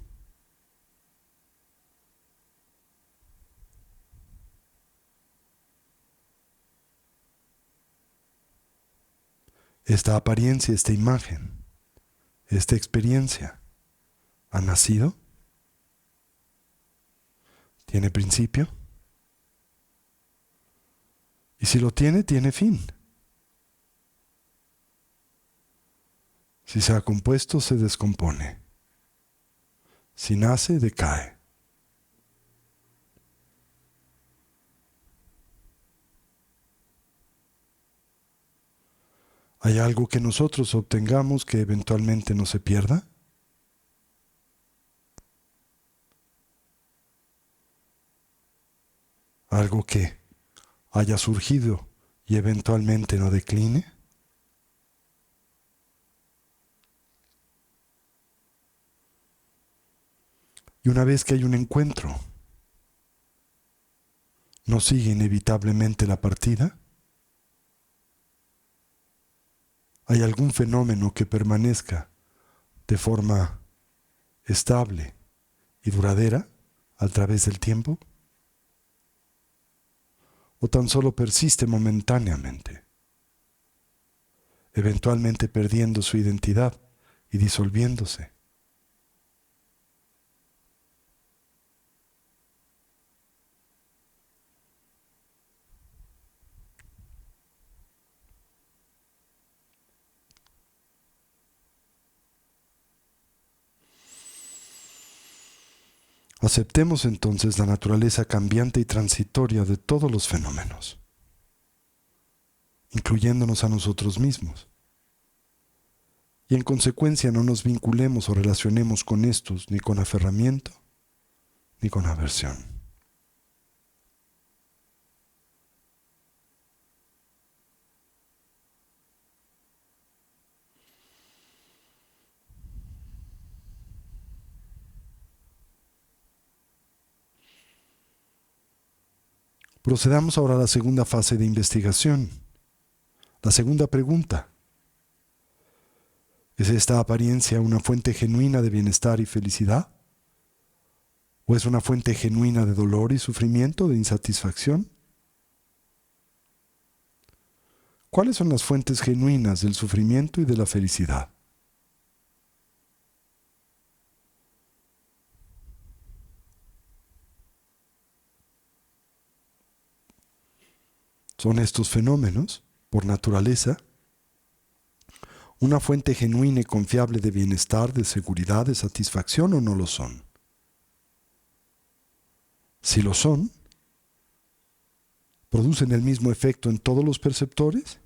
Esta apariencia, esta imagen, esta experiencia, ¿ha nacido? ¿Tiene principio? Y si lo tiene, tiene fin. Si se ha compuesto, se descompone. Si nace, decae. ¿Hay algo que nosotros obtengamos que eventualmente no se pierda? ¿Algo que haya surgido y eventualmente no decline? Y una vez que hay un encuentro, ¿no sigue inevitablemente la partida? ¿Hay algún fenómeno que permanezca de forma estable y duradera a través del tiempo? ¿O tan solo persiste momentáneamente, eventualmente perdiendo su identidad y disolviéndose? Aceptemos entonces la naturaleza cambiante y transitoria de todos los fenómenos, incluyéndonos a nosotros mismos. Y en consecuencia no nos vinculemos o relacionemos con estos ni con aferramiento ni con aversión. Procedamos ahora a la segunda fase de investigación. La segunda pregunta. ¿Es esta apariencia una fuente genuina de bienestar y felicidad? ¿O es una fuente genuina de dolor y sufrimiento, de insatisfacción? ¿Cuáles son las fuentes genuinas del sufrimiento y de la felicidad? ¿Son estos fenómenos, por naturaleza, una fuente genuina y confiable de bienestar, de seguridad, de satisfacción o no lo son? Si lo son, ¿producen el mismo efecto en todos los perceptores?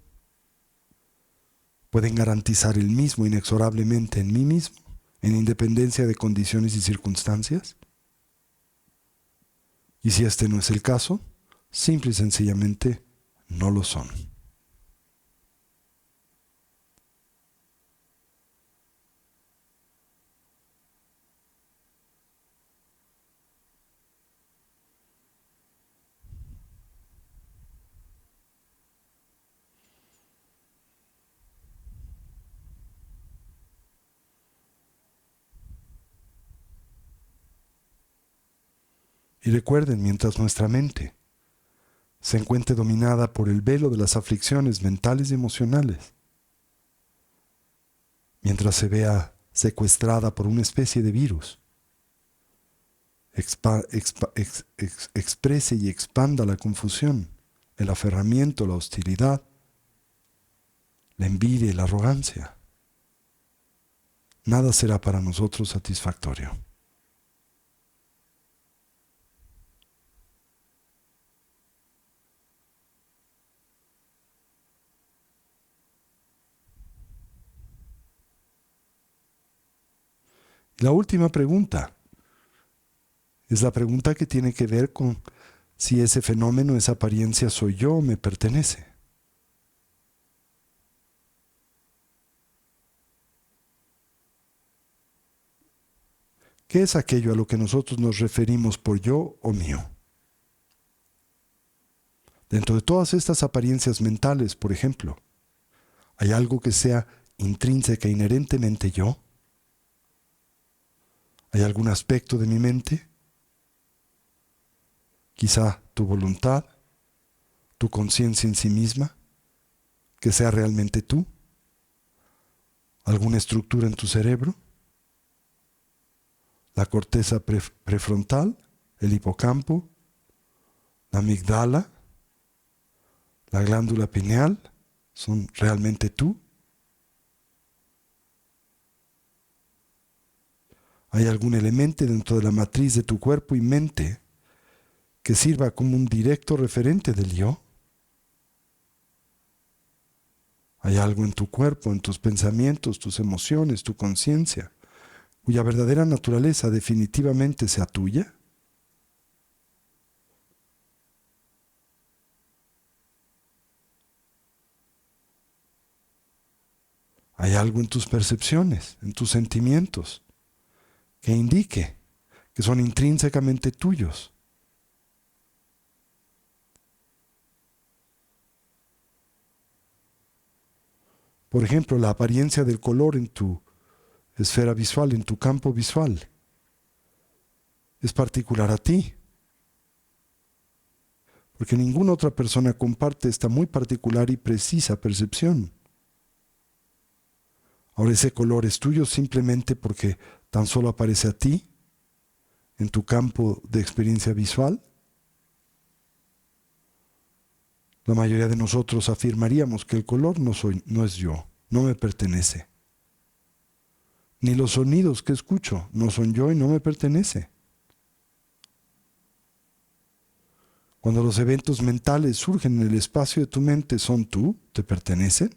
¿Pueden garantizar el mismo inexorablemente en mí mismo, en independencia de condiciones y circunstancias? Y si este no es el caso, simple y sencillamente no lo son. Y recuerden, mientras nuestra mente se encuentre dominada por el velo de las aflicciones mentales y emocionales, mientras se vea secuestrada por una especie de virus, exprese y expanda la confusión, el aferramiento, la hostilidad, la envidia y la arrogancia, nada será para nosotros satisfactorio. La última pregunta es la pregunta que tiene que ver con si ese fenómeno, esa apariencia soy yo o me pertenece. ¿Qué es aquello a lo que nosotros nos referimos por yo o mío? Dentro de todas estas apariencias mentales, por ejemplo, ¿hay algo que sea intrínseca, inherentemente yo? ¿Hay algún aspecto de mi mente? Quizá tu voluntad, tu conciencia en sí misma, que sea realmente tú. ¿Alguna estructura en tu cerebro? La corteza prefrontal, el hipocampo, la amigdala, la glándula pineal, son realmente tú. ¿Hay algún elemento dentro de la matriz de tu cuerpo y mente que sirva como un directo referente del yo? ¿Hay algo en tu cuerpo, en tus pensamientos, tus emociones, tu conciencia, cuya verdadera naturaleza definitivamente sea tuya? ¿Hay algo en tus percepciones, en tus sentimientos, que indique que son intrínsecamente tuyos? Por ejemplo, la apariencia del color en tu esfera visual, en tu campo visual, es particular a ti, porque ninguna otra persona comparte esta muy particular y precisa percepción. Ahora ese color es tuyo simplemente porque tan solo aparece a ti en tu campo de experiencia visual. La mayoría de nosotros afirmaríamos que el color no es yo, no me pertenece. Ni los sonidos que escucho no son yo y no me pertenece. Cuando los eventos mentales surgen en el espacio de tu mente, ¿son tú? ¿Te pertenecen?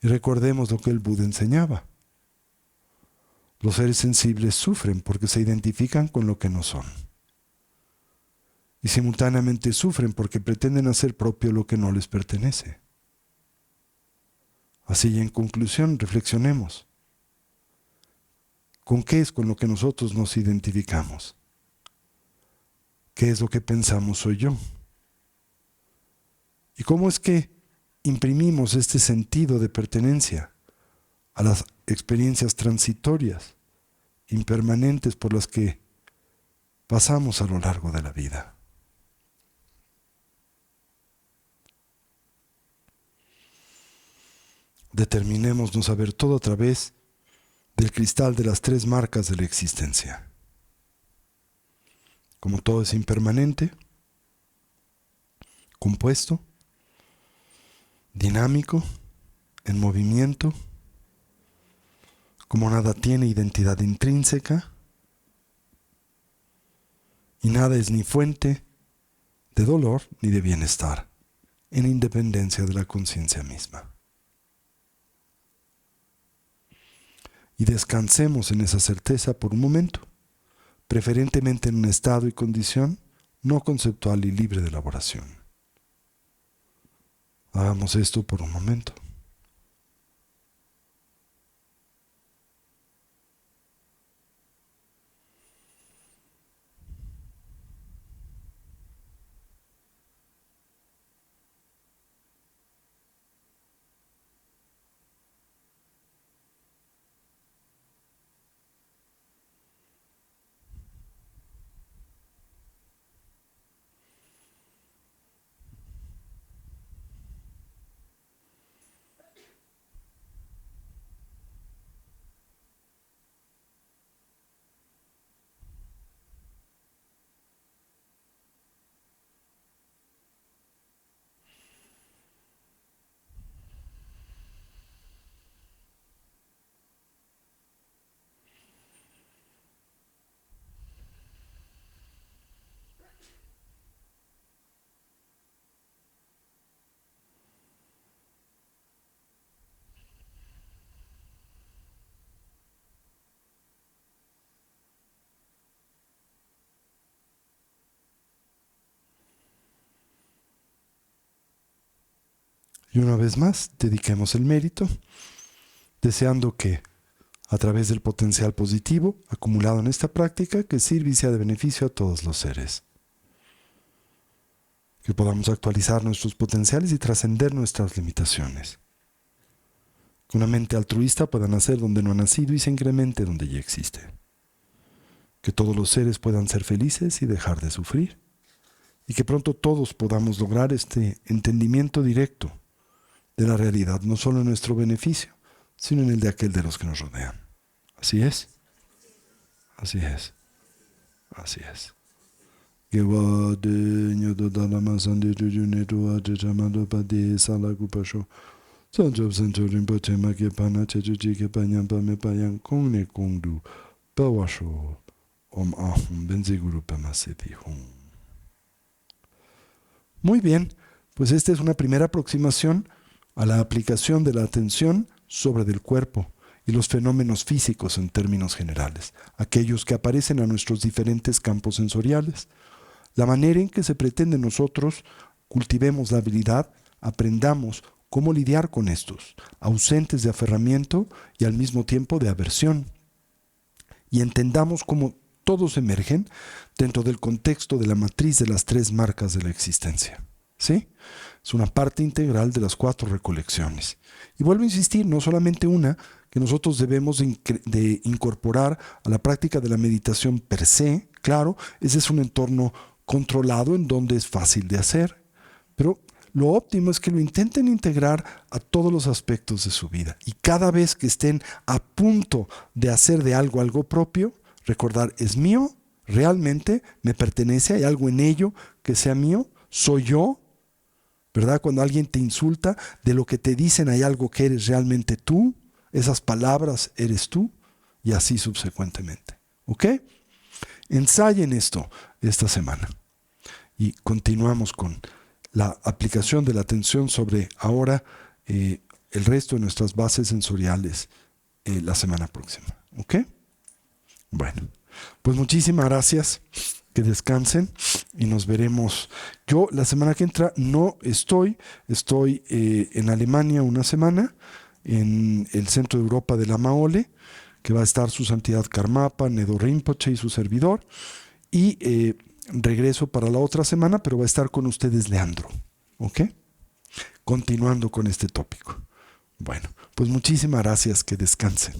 Y recordemos lo que el Buda enseñaba. Los seres sensibles sufren porque se identifican con lo que no son. Y simultáneamente sufren porque pretenden hacer propio lo que no les pertenece. Así y en conclusión, reflexionemos. ¿Con qué es con lo que nosotros nos identificamos? ¿Qué es lo que pensamos soy yo? ¿Y cómo es que imprimimos este sentido de pertenencia a las experiencias transitorias, impermanentes por las que pasamos a lo largo de la vida? Determinémonos a ver todo a través del cristal de las tres marcas de la existencia. Como todo es impermanente, compuesto, dinámico, en movimiento, como nada tiene identidad intrínseca y nada es ni fuente de dolor ni de bienestar, en independencia de la conciencia misma. Y descansemos en esa certeza por un momento, preferentemente en un estado y condición no conceptual y libre de elaboración. Hagamos esto por un momento. Y una vez más, dediquemos el mérito, deseando que, a través del potencial positivo acumulado en esta práctica, que sirve y sea de beneficio a todos los seres, que podamos actualizar nuestros potenciales y trascender nuestras limitaciones, que una mente altruista pueda nacer donde no ha nacido y se incremente donde ya existe, que todos los seres puedan ser felices y dejar de sufrir, y que pronto todos podamos lograr este entendimiento directo de la realidad, no solo en nuestro beneficio, sino en el de aquel de los que nos rodean. ¿Así es? Así es. Así es. Muy bien, pues esta es una primera aproximación a la aplicación de la atención sobre del cuerpo y los fenómenos físicos en términos generales, aquellos que aparecen a nuestros diferentes campos sensoriales. La manera en que se pretende nosotros cultivemos la habilidad, aprendamos cómo lidiar con estos, ausentes de aferramiento y al mismo tiempo de aversión. Y entendamos cómo todos emergen dentro del contexto de la matriz de las 3 marcas de la existencia. ¿Sí? Es una parte integral de las 4 recolecciones. Y vuelvo a insistir, no solamente una, que nosotros debemos de incorporar a la práctica de la meditación per se. Claro, ese es un entorno controlado en donde es fácil de hacer, pero lo óptimo es que lo intenten integrar a todos los aspectos de su vida. Y cada vez que estén a punto de hacer de algo propio, recordar, ¿es mío? ¿Realmente me pertenece? ¿Hay algo en ello que sea mío? ¿Soy yo? ¿Verdad? Cuando alguien te insulta, de lo que te dicen hay algo que eres realmente tú. Esas palabras eres tú. Y así subsecuentemente. ¿Ok? Ensayen esto esta semana. Y continuamos con la aplicación de la atención sobre ahora el resto de nuestras bases sensoriales la semana próxima. ¿Ok? Bueno, pues muchísimas gracias. Que descansen y nos veremos. Yo la semana que entra no estoy en Alemania una semana, en el centro de Europa de la Maole, que va a estar su santidad Karmapa, Nedo Rinpoche y su servidor, y regreso para la otra semana, pero va a estar con ustedes Leandro, ¿ok? Continuando con este tópico. Bueno, pues muchísimas gracias, que descansen.